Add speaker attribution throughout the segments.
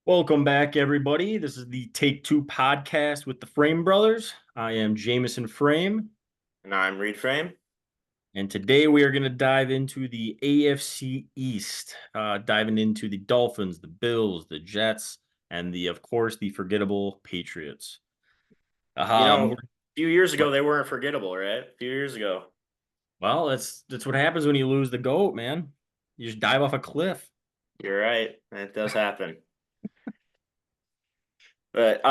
Speaker 1: Welcome back, everybody. This is the Take Two podcast with the Frame Brothers. I am Jameson Frame,
Speaker 2: And I'm Reed Frame.
Speaker 1: and today we are going to dive into the AFC East, diving into the Dolphins, the Bills, the Jets, and of course, the forgettable Patriots.
Speaker 2: You
Speaker 1: Um,
Speaker 2: know, a
Speaker 1: we're-
Speaker 2: few years ago
Speaker 1: what-
Speaker 2: they weren't forgettable, right? A few years ago.
Speaker 1: well, that's what happens when you lose the GOAT, man. You just dive off a cliff.
Speaker 2: You're right. That does happen. But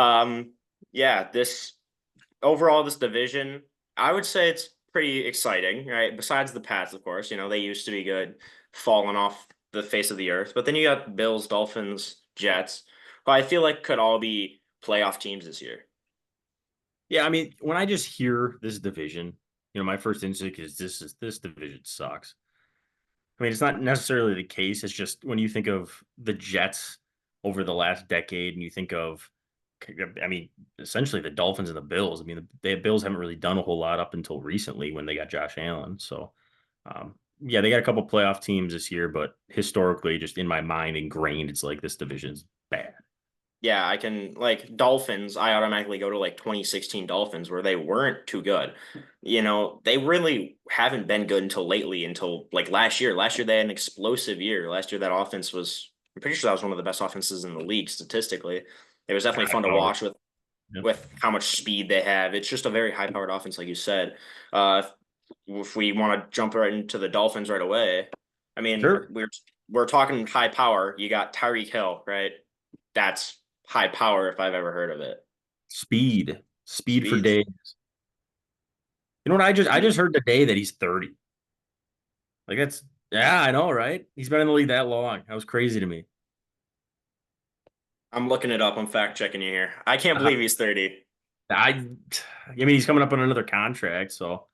Speaker 2: yeah, this division, I would say it's pretty exciting, right? Besides the Pats, of course, they used to be good, falling off the face of the earth. But then you got Bills, Dolphins, Jets, who I feel like could all be playoff teams this year.
Speaker 1: Yeah, I mean, when I just hear this division, my first instinct is this division sucks. I mean, it's not necessarily the case. It's just when you think of the Jets over the last decade, and you think of, I mean, essentially the Dolphins and the Bills. I mean, the Bills haven't really done a whole lot up until recently when they got Josh Allen. So, yeah, they got a couple playoff teams this year, but historically, just in my mind, ingrained, it's like this division's bad.
Speaker 2: Yeah, I can like Dolphins, I automatically go to like 2016 Dolphins where they weren't too good. They really haven't been good until lately, until like last year. Last year they had an explosive year. Last year that offense was I'm pretty sure that was one of the best offenses in the league statistically. It was definitely
Speaker 1: High
Speaker 2: fun to
Speaker 1: power.
Speaker 2: watch with
Speaker 1: Yep.
Speaker 2: with how much speed they have. It's just a very high-powered offense, like you said. If we want to jump right into the Dolphins right away, I mean,
Speaker 1: Sure.
Speaker 2: we're talking high power. You got Tyreek Hill, right? That's high power if I've ever heard of it.
Speaker 1: Speed for
Speaker 2: Speeds.
Speaker 1: days. You know what? I just
Speaker 2: Speed.
Speaker 1: heard today that he's 30. Like that's yeah, I know, right? He's been in the league that long. That was crazy to me.
Speaker 2: I'm looking it up. I'm fact checking you here. I can't
Speaker 1: Uh,
Speaker 2: believe he's 30.
Speaker 1: I mean, he's coming up on another contract, so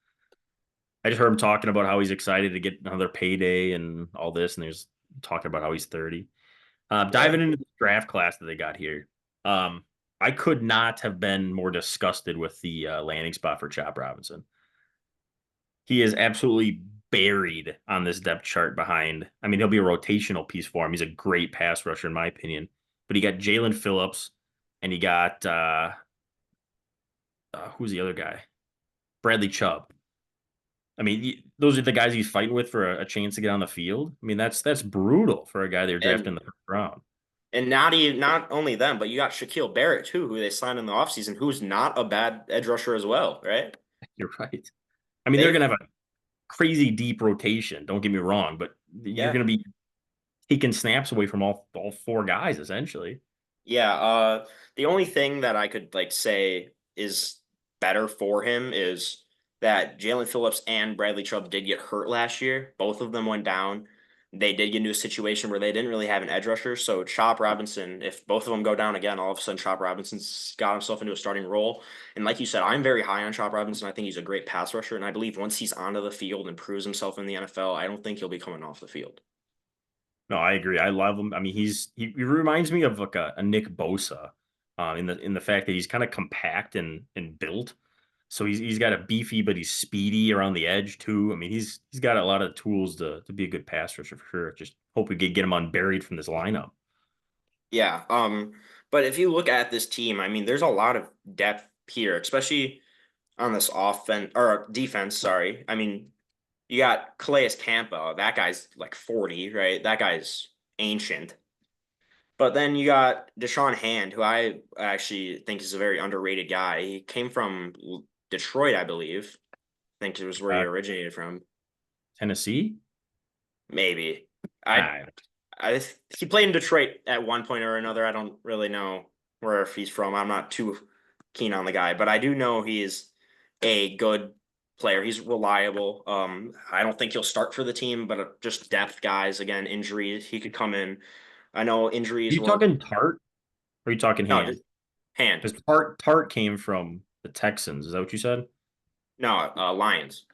Speaker 1: I just heard him talking about how he's excited to get another payday and all this, and there's talking about how he's 30.
Speaker 2: Yeah.
Speaker 1: Diving into the draft class that they got here, um, I could not have been more disgusted with the landing spot for Chop Robinson. He is absolutely buried on this depth chart behind. I mean, he'll be a rotational piece for him. He's a great pass rusher, in my opinion. But he got Jalen Phillips, and he got who's the other guy? Bradley Chubb. I mean, those are the guys he's fighting with for a chance to get on the field. I mean, that's brutal for a guy they're drafting in
Speaker 2: And
Speaker 1: the first round.
Speaker 2: not only them, but you got Shaquille Barrett too, who they signed in the offseason, who's not a bad edge rusher as well, right?
Speaker 1: You're right. I mean, they're
Speaker 2: They've
Speaker 1: gonna have a crazy deep rotation. Don't get me wrong, but you're
Speaker 2: yeah.
Speaker 1: gonna be taking snaps away from all four guys essentially.
Speaker 2: Yeah, the only thing that I could like say is better for him is that Jalen Phillips and Bradley Chubb did get hurt last year. Both of them went down. They did get into a situation where they didn't really have an edge rusher. So Chop Robinson, if both of them go down again, all of a sudden Chop Robinson's got himself into a starting role. And like you said, I'm very high on Chop Robinson. I think he's a great pass rusher, and I believe once he's onto the field and proves himself in the NFL, I don't think he'll be coming off the field.
Speaker 1: No, I agree. I love him. I mean, he reminds me of like a Nick Bosa, in the fact that he's kind of compact and built. So he's got a beefy, but he's speedy around the edge too. I mean, he's got a lot of tools to be a good pass rusher for sure. Just hope we get him unburied from this lineup.
Speaker 2: Yeah. But if you look at this team, I mean, there's a lot of depth here, especially on this offense or defense. Sorry. I mean, you got Calais Campo. That guy's like 40, right? That guy's ancient. But then you got Deshaun Hand, who I actually think is a very underrated guy. He came from Detroit, I believe. I think it was where he
Speaker 1: Uh,
Speaker 2: originated from.
Speaker 1: Tennessee.
Speaker 2: Maybe. I
Speaker 1: I,
Speaker 2: I he played in Detroit at one point or another. I don't really know where if he's from. I'm not too keen on the guy, but I do know he's a good player. He's reliable. I don't think he'll start for the team, but just depth guys. Again, injuries. He could come in. I know
Speaker 1: are
Speaker 2: injuries
Speaker 1: you
Speaker 2: were
Speaker 1: talking Tart? Or are you talking
Speaker 2: no just
Speaker 1: Hand?
Speaker 2: hand.
Speaker 1: Because Tart came from the Texans. Is that what you said?
Speaker 2: No, Lions.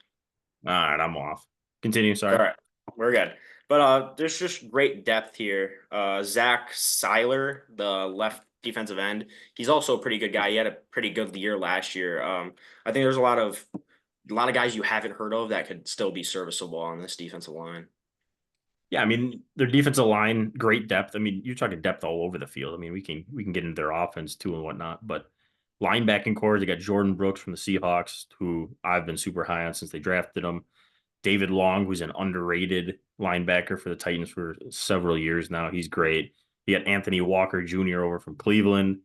Speaker 1: All right, I'm off. Continue.
Speaker 2: All
Speaker 1: Sorry.
Speaker 2: right, we're good. But there's just great depth here. Zach Seiler, the left defensive end, he's also a pretty good guy. He had a pretty good year last year. I think there's a lot of guys you haven't heard of that could still be serviceable on this defensive line.
Speaker 1: Yeah, I mean their defensive line, great depth. I mean, you're talking depth all over the field. I mean, we can get into their offense too and whatnot, but linebacking core, they got Jordan Brooks from the Seahawks, who I've been super high on since they drafted him. David Long, who's an underrated linebacker for the Titans for several years now. He's great. You got Anthony Walker Jr. over from Cleveland.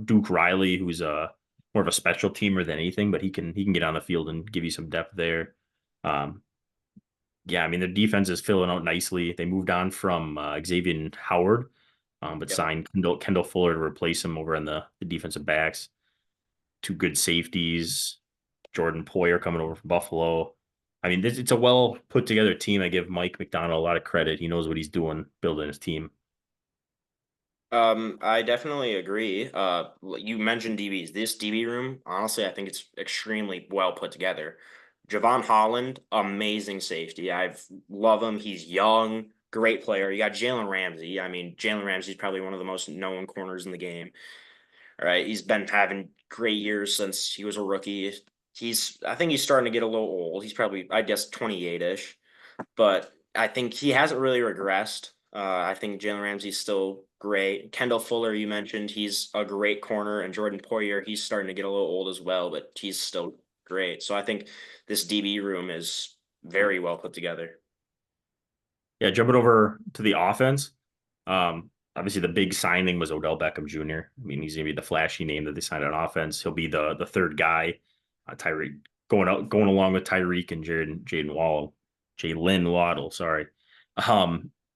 Speaker 1: Duke Riley, who's a more of a special teamer than anything, but he can get on the field and give you some depth there. Um, yeah, I mean, their defense is filling out nicely. They moved on from Xavier Howard, but
Speaker 2: Yep.
Speaker 1: signed Kendall Fuller to replace him over on the defensive backs. Two good safeties. Jordan Poyer coming over from Buffalo. I mean, it's a well put together team. I give Mike McDonald a lot of credit. He knows what he's doing building his team.
Speaker 2: I definitely agree. You mentioned DBs. This DB room, honestly, I think it's extremely well put together. Javon Holland, amazing safety. I love him. He's young, great player. You got Jalen Ramsey. I mean, Jalen Ramsey's probably one of the most known corners in the game. All right, he's been having great years since he was a rookie. I think he's starting to get a little old. He's probably, I guess, 28-ish, but I think he hasn't really regressed. I think Jalen Ramsey's still great. Kendall Fuller, you mentioned, he's a great corner, and Jordan Poyer, he's starting to get a little old as well, but he's still great. So I think this DB room is very well put together.
Speaker 1: Yeah, jumping over to the offense. Obviously, the big signing was Odell Beckham Jr. I mean, he's gonna be the flashy name that they signed on offense. He'll be the third guy. Tyreek going along with Tyreek and Jalen Waddle. Sorry.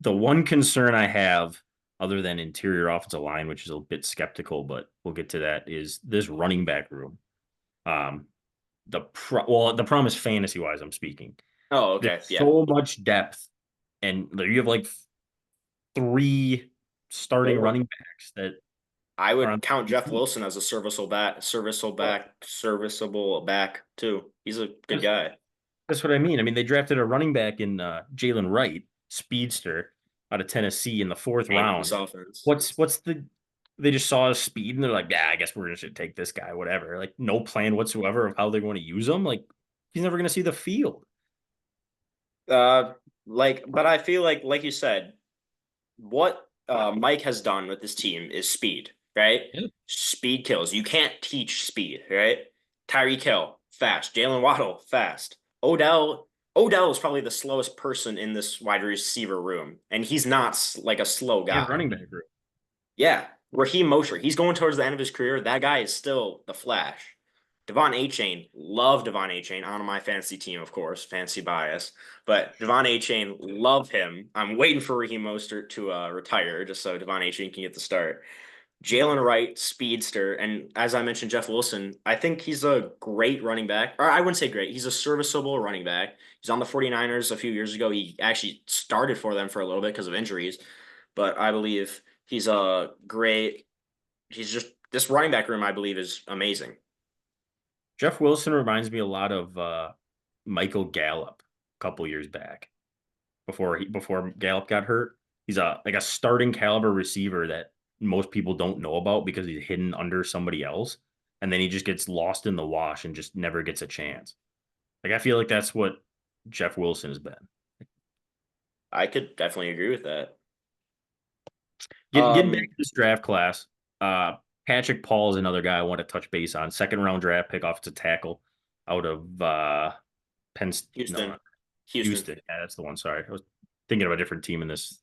Speaker 1: The one concern I have, other than interior offensive line, which is a bit skeptical, but we'll get to that, is this running back room. Um, the problem is fantasy wise. I'm speaking.
Speaker 2: Oh,
Speaker 1: There's
Speaker 2: okay. Yeah.
Speaker 1: so much depth, and you have like three starting
Speaker 2: Four.
Speaker 1: running backs that
Speaker 2: I
Speaker 1: are
Speaker 2: would
Speaker 1: on.
Speaker 2: count Jeff Wilson as a serviceable back too. He's a good
Speaker 1: That's,
Speaker 2: guy.
Speaker 1: that's what I mean. I mean, they drafted a running back in Jalen Wright, speedster out of Tennessee in the fourth
Speaker 2: Hated this
Speaker 1: round.
Speaker 2: offense.
Speaker 1: What's the? They just saw his speed and they're like, yeah, I guess we're gonna take this guy, whatever. Like no plan whatsoever of how they're going to use him. Like he's never going to see the field.
Speaker 2: Uh, but I feel like you said, what Mike has done with this team is speed, right?
Speaker 1: Yeah.
Speaker 2: Speed kills. You can't teach speed, right? Tyreek Hill, fast. Jalen Waddle, fast. Odell is probably the slowest person in this wide receiver room, and he's not like a slow
Speaker 1: And
Speaker 2: guy.
Speaker 1: running back group.
Speaker 2: Yeah, Raheem Mostert, he's going towards the end of his career. That guy is still the Flash. Devon A. Chain, love Devon A. Chain on my fantasy team, of course, fancy bias. But Devon A. Chain, love him. I'm waiting for Raheem Mostert to retire just so Devon A. Chain can get the start. Jalen Wright, speedster, and as I mentioned, Jeff Wilson, I think he's a great running back. Or I wouldn't say great, he's a serviceable running back. He's on the 49ers a few years ago. He actually started for them for a little bit because of injuries, but I believe he's a great. He's just this running back room. I believe is amazing.
Speaker 1: Jeff Wilson reminds me a lot of Michael Gallup a couple years back before Gallup got hurt. He's a like a starting caliber receiver that most people don't know about because he's hidden under somebody else, and then he just gets lost in the wash and just never gets a chance. Like I feel like that's what Jeff Wilson has been.
Speaker 2: I could definitely agree with that.
Speaker 1: Getting back
Speaker 2: Um,
Speaker 1: to this draft class, Patrick Paul is another guy I want to touch base on. Second round draft pick off to tackle out of Penn. No,
Speaker 2: Houston,
Speaker 1: not
Speaker 2: Houston,
Speaker 1: Houston. Yeah, that's the one. Sorry, I was thinking of a different team in this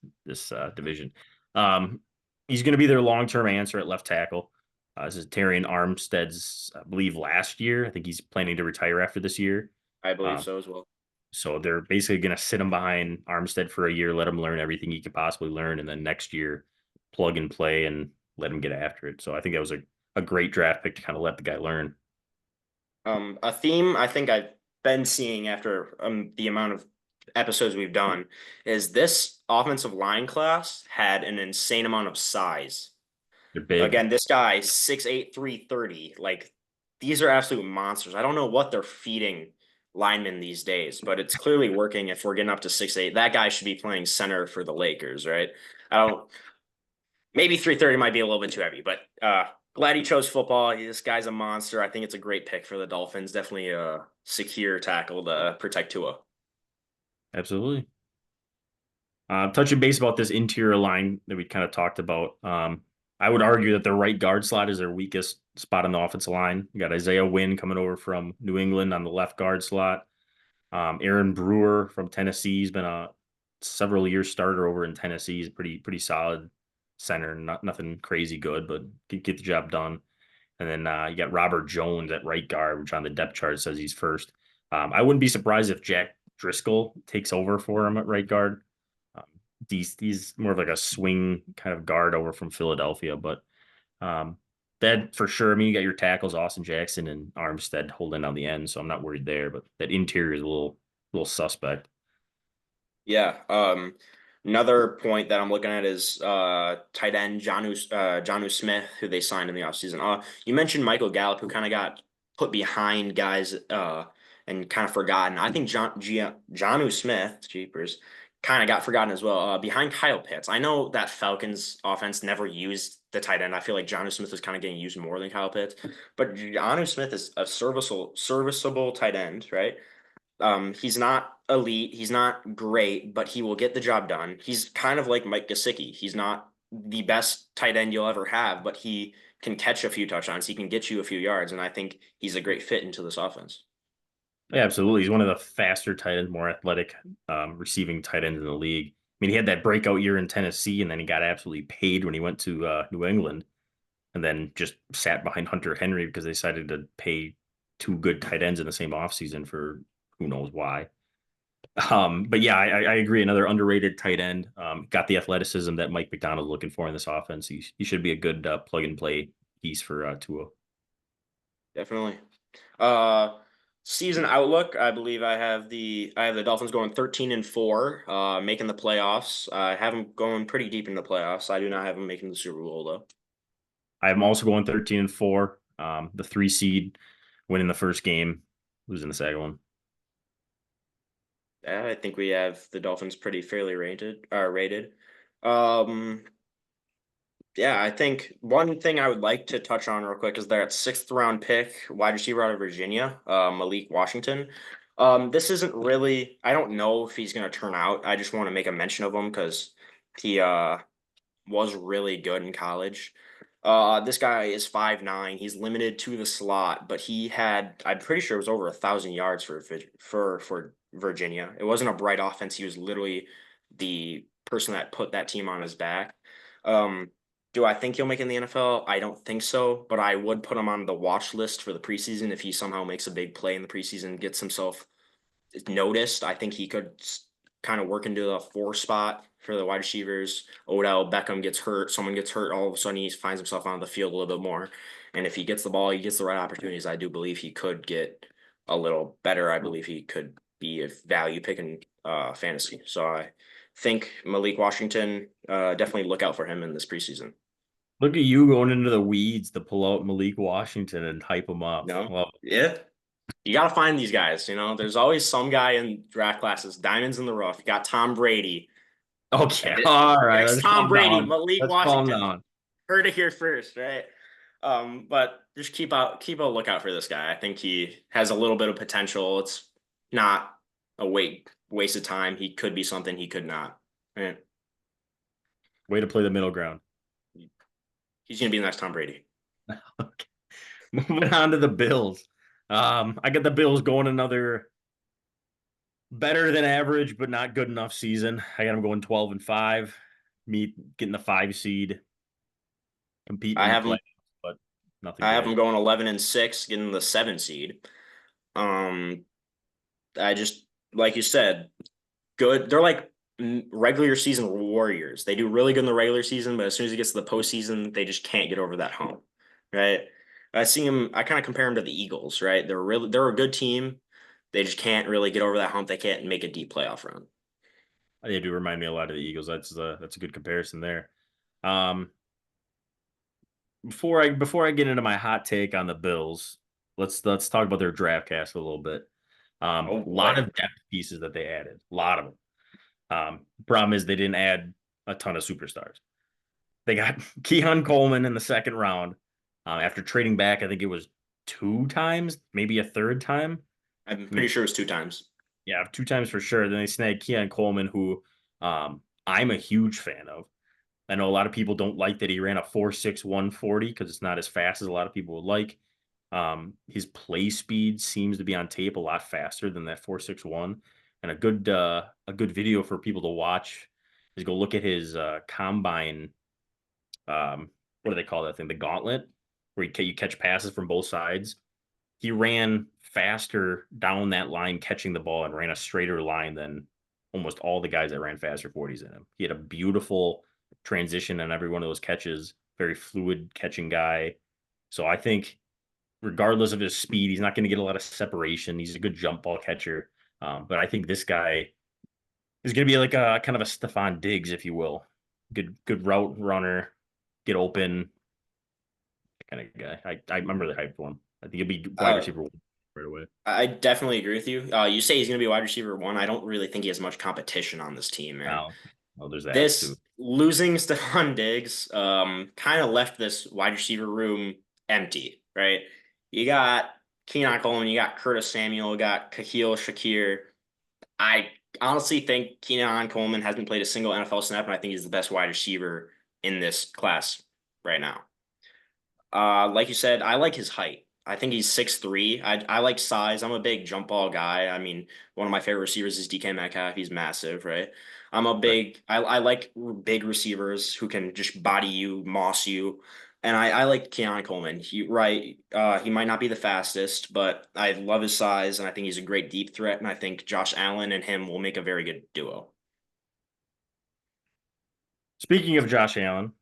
Speaker 1: division. Um, he's going to be their long term answer at left tackle. This is Terrion Armstead's, I believe, last year. I think he's planning to retire after this year.
Speaker 2: I believe
Speaker 1: Um,
Speaker 2: so as well.
Speaker 1: so they're basically going to sit him behind Armstead for a year, let him learn everything he could possibly learn, and then next year plug and play and let him get after it. So I think that was a great draft pick to kind of let the guy learn.
Speaker 2: A theme I think I've been seeing after the amount of episodes we've done is this offensive line class had an insane amount of size.
Speaker 1: They're big.
Speaker 2: Again, this guy 6'8", 330. Like these are absolute monsters. I don't know what they're feeding linemen these days, but it's clearly working if we're getting up to 6'8". That guy should be playing center for the Lakers, right? I don't maybe 330 might be a little bit too heavy, but glad he chose football. This guy's a monster. I think it's a great pick for the Dolphins. Definitely a secure tackle to protect Tua.
Speaker 1: Absolutely. Touching base about this interior line that we kind of talked about. I would argue that the right guard slot is their weakest spot on the offensive line. You got Isaiah Wynn coming over from New England on the left guard slot. Aaron Brewer from Tennessee. He's been a several year starter over in Tennessee. He's pretty solid center. Nothing crazy good, but can get the job done. And then you got Robert Jones at right guard, which on the depth chart says he's first. I wouldn't be surprised if Jack Driscoll takes over for him at right guard. Um, he's more of like a swing kind of guard over from Philadelphia, but um, that for sure. I mean, you got your tackles, Austin Jackson and Armstead holding on the end, so I'm not worried there. But that interior is a little suspect.
Speaker 2: Yeah. Another point that I'm looking at is tight end Jonnu Smith, who they signed in the offseason. You mentioned Michael Gallup, who kind of got put behind guys and kind of forgotten. I think Jonnu Smith, jeepers, kind of got forgotten as well. Behind Kyle Pitts. I know that Falcons offense never used the tight end. I feel like Jonnu Smith is kind of getting used more than Kyle Pitts, but Jonnu Smith is a serviceable tight end, right? He's not elite, he's not great, but he will get the job done. He's kind of like Mike Gesicki. He's not the best tight end you'll ever have, but he can catch a few touchdowns. He can get you a few yards, and I think he's a great fit into this offense.
Speaker 1: Yeah, absolutely. He's one of the faster tight ends, more athletic receiving tight ends in the league. I mean, he had that breakout year in Tennessee, and then he got absolutely paid when he went to New England, and then just sat behind Hunter Henry because they decided to pay two good tight ends in the same offseason for who knows why. But yeah, I agree. Another underrated tight end. Got the athleticism that Mike McDonald's looking for in this offense. He should be a good plug and play piece for Tua.
Speaker 2: Definitely. Uh, Season outlook. I believe I have the Dolphins going 13-4, making the playoffs. I have them going pretty deep in the playoffs. I do not have them making the Super Bowl though.
Speaker 1: I'm also going 13-4. The 3 seed winning the first game, losing the second one.
Speaker 2: Yeah, I think we have the Dolphins pretty fairly rated. Um, yeah, I think one thing I would like to touch on real quick is that sixth round pick, wide receiver out of Virginia, Malik Washington. This isn't really, I don't know if he's going to turn out. I just want to make a mention of him because he was really good in college. This guy is 5'9". He's limited to the slot, but he had, I'm pretty sure it was over 1,000 yards for Virginia. It wasn't a bright offense. He was literally the person that put that team on his back. Um, do I think he'll make it in the NFL? I don't think so, but I would put him on the watch list for the preseason if he somehow makes a big play in the preseason, gets himself noticed. I think he could kind of work into the 4 spot for the wide receivers. Odell Beckham gets hurt, someone gets hurt, all of a sudden he finds himself on the field a little bit more. And if he gets the ball, he gets the right opportunities. I do believe he could get a little better. I believe he could be a value pick in fantasy. So I think Malik Washington, definitely look out for him in this preseason.
Speaker 1: Look at you going into the weeds to pull out Malik Washington and hype him up.
Speaker 2: No,
Speaker 1: Well,
Speaker 2: yeah, you got to find these guys. You know, there's always some guy in draft classes, diamonds in the rough. You got Tom Brady.
Speaker 1: okay, all right,
Speaker 2: Next
Speaker 1: let's
Speaker 2: Tom
Speaker 1: calm
Speaker 2: Brady,
Speaker 1: down.
Speaker 2: Malik
Speaker 1: Let's calm
Speaker 2: Washington.
Speaker 1: down.
Speaker 2: Heard it here first, right? But just keep a lookout for this guy. I think he has a little bit of potential. It's not a waste of time. He could be something he could not. Right?
Speaker 1: Way to play the middle ground.
Speaker 2: He's gonna be the next Tom Brady.
Speaker 1: Okay. Moving on to the Bills. I got the Bills going another better than average, but not good enough season. I got them going 12-5. Me getting the 5 seed, competing
Speaker 2: I
Speaker 1: in the
Speaker 2: have
Speaker 1: playoffs,
Speaker 2: him.
Speaker 1: but nothing
Speaker 2: I have
Speaker 1: big.
Speaker 2: him going 11-6, getting the 7 seed. Um, I just like you said, good. They're like regular season warriors. They do really good in the regular season, but as soon as it gets to the postseason, they just can't get over that hump, right? I see them. I kind of compare them to the Eagles, right? They're a good team. They just can't really get over that hump. They can't make a deep playoff run.
Speaker 1: They do remind me a lot of the Eagles. That's a good comparison there. Um, before I get into my hot take on the Bills, let's talk about their draft cast a little bit.
Speaker 2: Oh
Speaker 1: A lot
Speaker 2: boy,
Speaker 1: of depth pieces that they added, a lot of them. Problem is they didn't add a ton of superstars. They got Keon Coleman in the second round after trading back. I think it was 2 times, maybe a third time.
Speaker 2: I'm
Speaker 1: I
Speaker 2: pretty
Speaker 1: mean,
Speaker 2: sure it was 2 times.
Speaker 1: yeah, 2 times for sure. Then they snagged Keon Coleman, who I'm a huge fan of. I know a lot of people don't like that he ran a 4.61 40 because it's not as fast as a lot of people would like. His play speed seems to be on tape a lot faster than that 4.61. And a good video for people to watch is go look at his combine. What do they call that thing? The gauntlet, where you catch passes from both sides. He ran faster down that line catching the ball and ran a straighter line than almost all the guys that ran faster 40s in him. He had a beautiful transition on every one of those catches, very fluid catching guy. So I think regardless of his speed, he's not going to get a lot of separation. He's a good jump ball catcher. But I think this guy is going to be like a kind of a Stephon Diggs, if you will. Good route runner, get open kind of guy. I'm really hyped for him. I think he'll be wide
Speaker 2: Uh,
Speaker 1: receiver right away.
Speaker 2: I definitely agree with you. You say he's going to be wide receiver one. I don't really think he has much competition on this team, man.
Speaker 1: Now, oh, there's that too.
Speaker 2: This losing Stephon Diggs kind of left this wide receiver room empty, right? You got Keenan Coleman, you got Curtis Samuel, you got Kahil Shakir. I honestly think Keenan Coleman hasn't played a single NFL snap, and I think he's the best wide receiver in this class right now. Like you said, I like his height. I think he's 6'3". I like size. I'm a big jump ball guy. I mean, one of my favorite receivers is DK Metcalf. He's massive, right?
Speaker 1: Right.
Speaker 2: I like big receivers who can just body you, moss you. And I like Keon Coleman. He might not be the fastest, but I love his size, and I think he's a great deep threat. And I think Josh Allen and him will make a very good duo.
Speaker 1: Speaking of Josh Allen,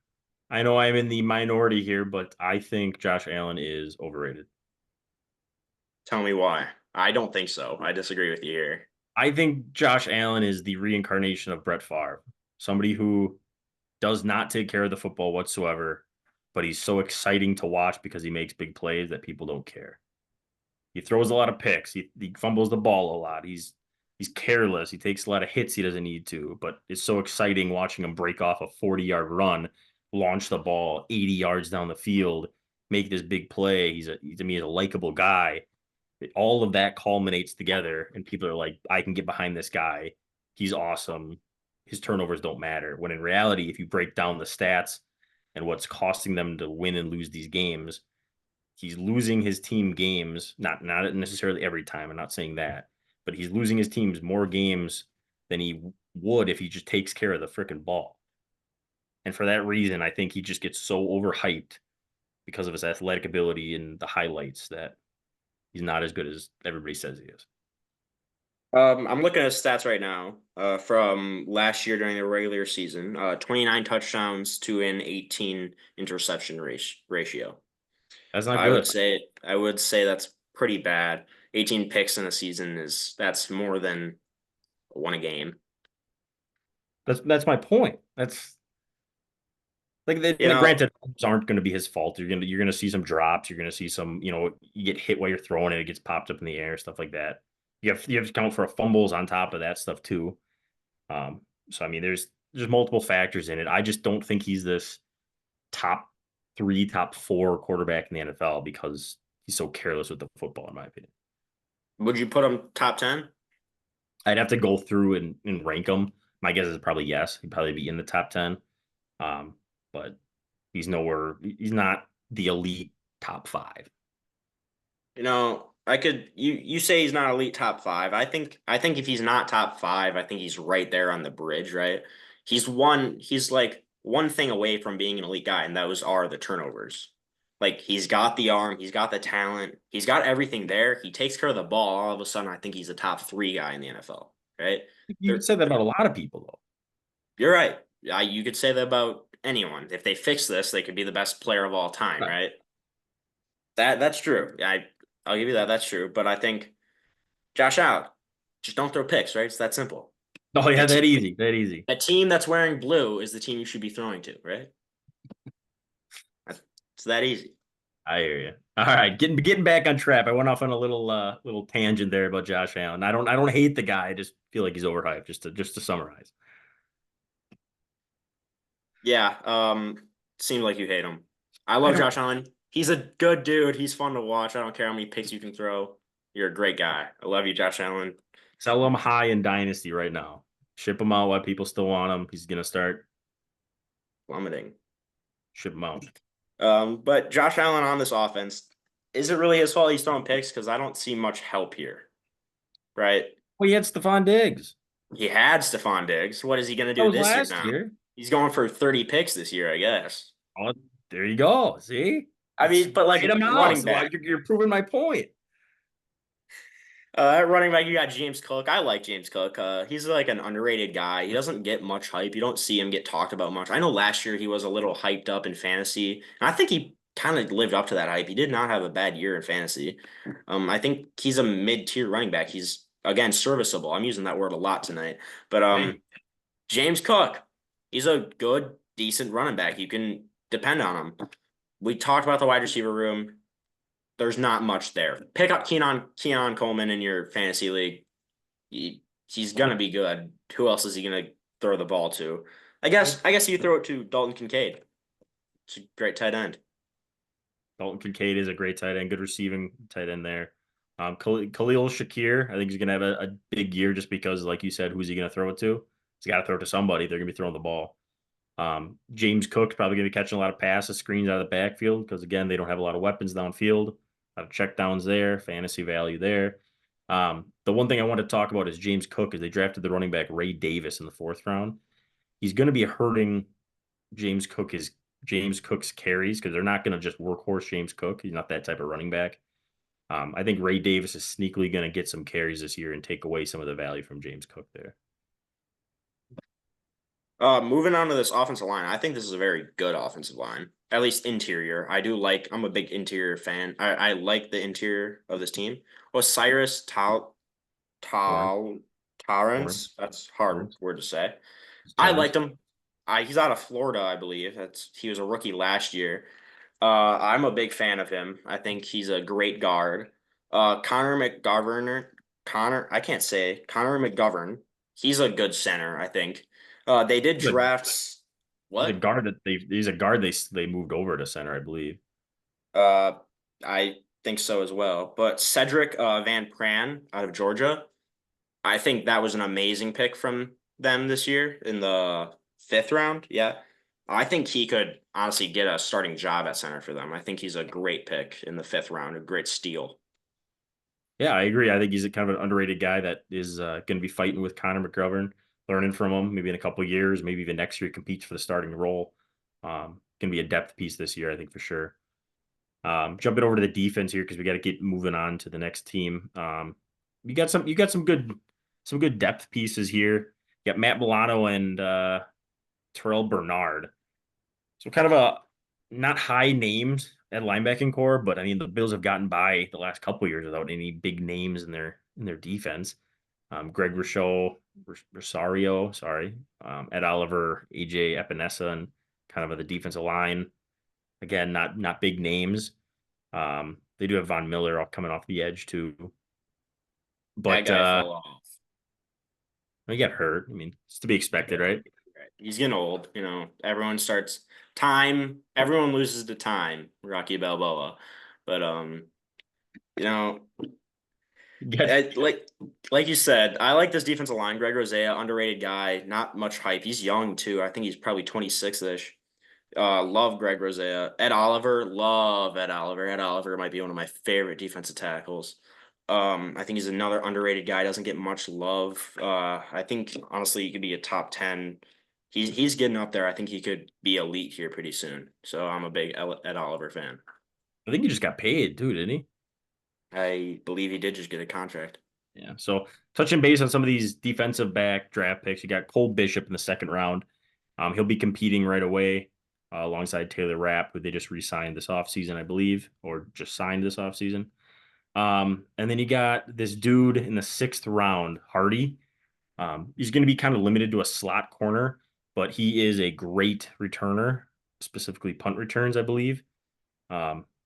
Speaker 1: I know I'm in the minority here, but I think Josh Allen is overrated.
Speaker 2: Tell me why. I don't think so. I disagree with you here.
Speaker 1: I think Josh Allen is the reincarnation of Brett Favre, somebody who does not take care of the football whatsoever, but he's so exciting to watch because he makes big plays that people don't care. He throws a lot of picks. He fumbles the ball a lot. He's careless. He takes a lot of hits he doesn't need to, but it's so exciting watching him break off a 40-yard run, launch the ball 80 yards down the field, make this big play. To me, he's a likable guy. All of that culminates together, and people are like, I can get behind this guy. He's awesome. His turnovers don't matter. When in reality, if you break down the stats and what's costing them to win and lose these games, he's losing his team games, not necessarily every time. I'm not saying that, but he's losing his teams more games than he would if he just takes care of the freaking ball. And for that reason, I think he just gets so overhyped because of his athletic ability and the highlights that he's not as good as everybody says he is.
Speaker 2: I'm looking at stats right now from last year during the regular season. 29 touchdowns to an 18 interception ratio.
Speaker 1: That's not good.
Speaker 2: I would say that's pretty bad. 18 picks in a season that's more than one a game.
Speaker 1: That's my point. That's like
Speaker 2: You know,
Speaker 1: granted aren't going to be his fault. You're gonna see some drops. You're gonna see some you get hit while you're throwing it. It gets popped up in the air, stuff like that. You have to count for fumbles on top of that stuff too. So I mean, there's multiple factors in it. I just don't think he's this top three, top four quarterback in the NFL because he's so careless with the football, in my opinion.
Speaker 2: would you put him top 10?
Speaker 1: I'd have to go through and rank him. My guess is probably yes. He'd probably be in the top 10. Um, but he's nowhere. He's not the elite top five.
Speaker 2: You say he's not elite top five. I think if he's not top five, I think he's right there on the bridge, right? He's like one thing away from being an elite guy, and those are the turnovers. Like he's got the arm, he's got the talent, he's got everything there. He takes care of the ball. All of a sudden, I think he's a top three guy in the NFL, right?
Speaker 1: You could
Speaker 2: There,
Speaker 1: say that about a lot of people, though.
Speaker 2: you're right. You could say that about anyone. If they fix this, they could be the best player of all time,
Speaker 1: Right.
Speaker 2: right? That's true. I'll give you that. That's true. But I think Josh Allen, just don't throw picks, right? It's that simple.
Speaker 1: Oh
Speaker 2: The
Speaker 1: yeah,
Speaker 2: team,
Speaker 1: that easy, that easy.
Speaker 2: the team that's wearing blue is the team you should be throwing to, right? It's that easy.
Speaker 1: I hear you. All right, getting back on track. I went off on a little tangent there about Josh Allen. I don't hate the guy. I just feel like he's overhyped. Just to summarize.
Speaker 2: Yeah. Seems like you hate him. I
Speaker 1: I
Speaker 2: love
Speaker 1: don't.
Speaker 2: Josh Allen. He's a good dude. He's fun to watch. I don't care how many picks you can throw. You're a great guy. I love you, Josh Allen.
Speaker 1: Sell him high in Dynasty right now. Ship him out while people still want him. He's gonna start
Speaker 2: plummeting.
Speaker 1: ship him out.
Speaker 2: But Josh Allen on this offense, is it really his fault he's throwing picks? Because I don't see much help here, right?
Speaker 1: Well, he had Stephon Diggs.
Speaker 2: He had Stephon Diggs. What is he going to
Speaker 1: That
Speaker 2: do
Speaker 1: was
Speaker 2: this year
Speaker 1: last
Speaker 2: now?
Speaker 1: year.
Speaker 2: He's going for 30 picks this year, I guess.
Speaker 1: Oh, there you go. See,
Speaker 2: I
Speaker 1: it's
Speaker 2: mean, but like
Speaker 1: trade him out.
Speaker 2: running
Speaker 1: So
Speaker 2: back.
Speaker 1: you're proving my point.
Speaker 2: At running back, you got James Cook. I like James Cook. He's like an underrated guy. He doesn't get much hype. You don't see him get talked about much. I know last year he was a little hyped up in fantasy, and I think he kind of lived up to that hype. He did not have a bad year in fantasy. I think he's a mid-tier running back. He's again serviceable. I'm using that word a lot tonight. But
Speaker 1: Hey,
Speaker 2: James Cook, he's a good, decent running back. You can depend on him. We talked about the wide receiver room. There's not much there. Pick up Keon Coleman in your fantasy league. He's gonna be good. Who else is he gonna throw the ball to? I guess you throw it to Dalton Kincaid. It's a great tight end.
Speaker 1: Dalton Kincaid is a great tight end, good receiving tight end there. Khalil Shakir, I think he's gonna have a big year just because, like you said, who's he gonna throw it to? He's got to throw it to somebody. They're gonna be throwing the ball. James Cook's probably gonna be catching a lot of passes, screens out of the backfield because again they don't have a lot of weapons downfield. A lot of check downs there, fantasy value there. The one thing I want to talk about is James Cook, is they drafted the running back Ray Davis in the fourth round. He's going to be hurting James Cook is James Cook's carries because they're not going to just workhorse James Cook. He's not that type of running back. I think Ray Davis is sneakily going to get some carries this year and take away some of the value from James Cook there.
Speaker 2: Moving on to this offensive line, I think this is a very good offensive line. At least interior. I'm a big interior fan. I like the interior of this team. Osiris
Speaker 1: Lawrence,
Speaker 2: Tal
Speaker 1: Lawrence,
Speaker 2: Torrance. That's a hard
Speaker 1: Lawrence,
Speaker 2: word to say. I liked
Speaker 1: Torrance.
Speaker 2: him. He's out of Florida, I believe. He was a rookie last year. I'm a big fan of him. I think he's a great guard. I can't say Connor McGovern. He's a good center, I think. They did
Speaker 1: He's a,
Speaker 2: draft
Speaker 1: he's a
Speaker 2: what?
Speaker 1: guard that he's a guard they moved over to center, I believe.
Speaker 2: Uh, I think so as well. But Cedric Van Pran out of Georgia, I think that was an amazing pick from them this year in the fifth round. Yeah. I think he could honestly get a starting job at center for them. I think he's a great pick in the fifth round, a great steal.
Speaker 1: Yeah, I agree. I think he's a kind of an underrated guy that is going to be fighting with Connor McGovern, learning from him. Maybe in a couple of years, maybe even next year, he competes for the starting role. Going to be a depth piece this year, I think for sure. Jumping over to the defense here because we got to get moving on to the next team. You got some good depth pieces here. You got Matt Milano and Terrell Bernard. So kind of a not high names at linebacking core, but I mean the Bills have gotten by the last couple of years without any big names in their defense. Greg Rosario, sorry, Ed Oliver, AJ Epinesa, and kind of the defensive line. Again, not big names. They do have Von Miller coming off the edge too,
Speaker 2: That
Speaker 1: but
Speaker 2: guy fell off.
Speaker 1: he got hurt. I mean, it's to be expected, right?
Speaker 2: He's getting old. Everyone loses to time, Rocky Balboa. But you know,
Speaker 1: Get
Speaker 2: I, like you said, I like this defensive line. Greg Rosea, underrated guy, not much hype. He's young too. I think he's probably 26-ish. Love Greg Rosea. Ed Oliver, love Ed Oliver. Ed Oliver might be one of my favorite defensive tackles. I think he's another underrated guy. Doesn't get much love. I think honestly he could be a top 10. He's getting up there. I think he could be elite here pretty soon. So I'm a big Ed Oliver fan.
Speaker 1: I think he just got paid too, didn't he?
Speaker 2: I believe he did just get a contract.
Speaker 1: Yeah. So touching base on some of these defensive back draft picks, you got Cole Bishop in the second round. He'll be competing right away alongside Taylor Rapp, who they just re-signed this offseason, I believe, or just signed this offseason. And then you got this dude in the sixth round, Hardy. He's going to be kind of limited to a slot corner, but he is a great returner, specifically punt returns, I believe.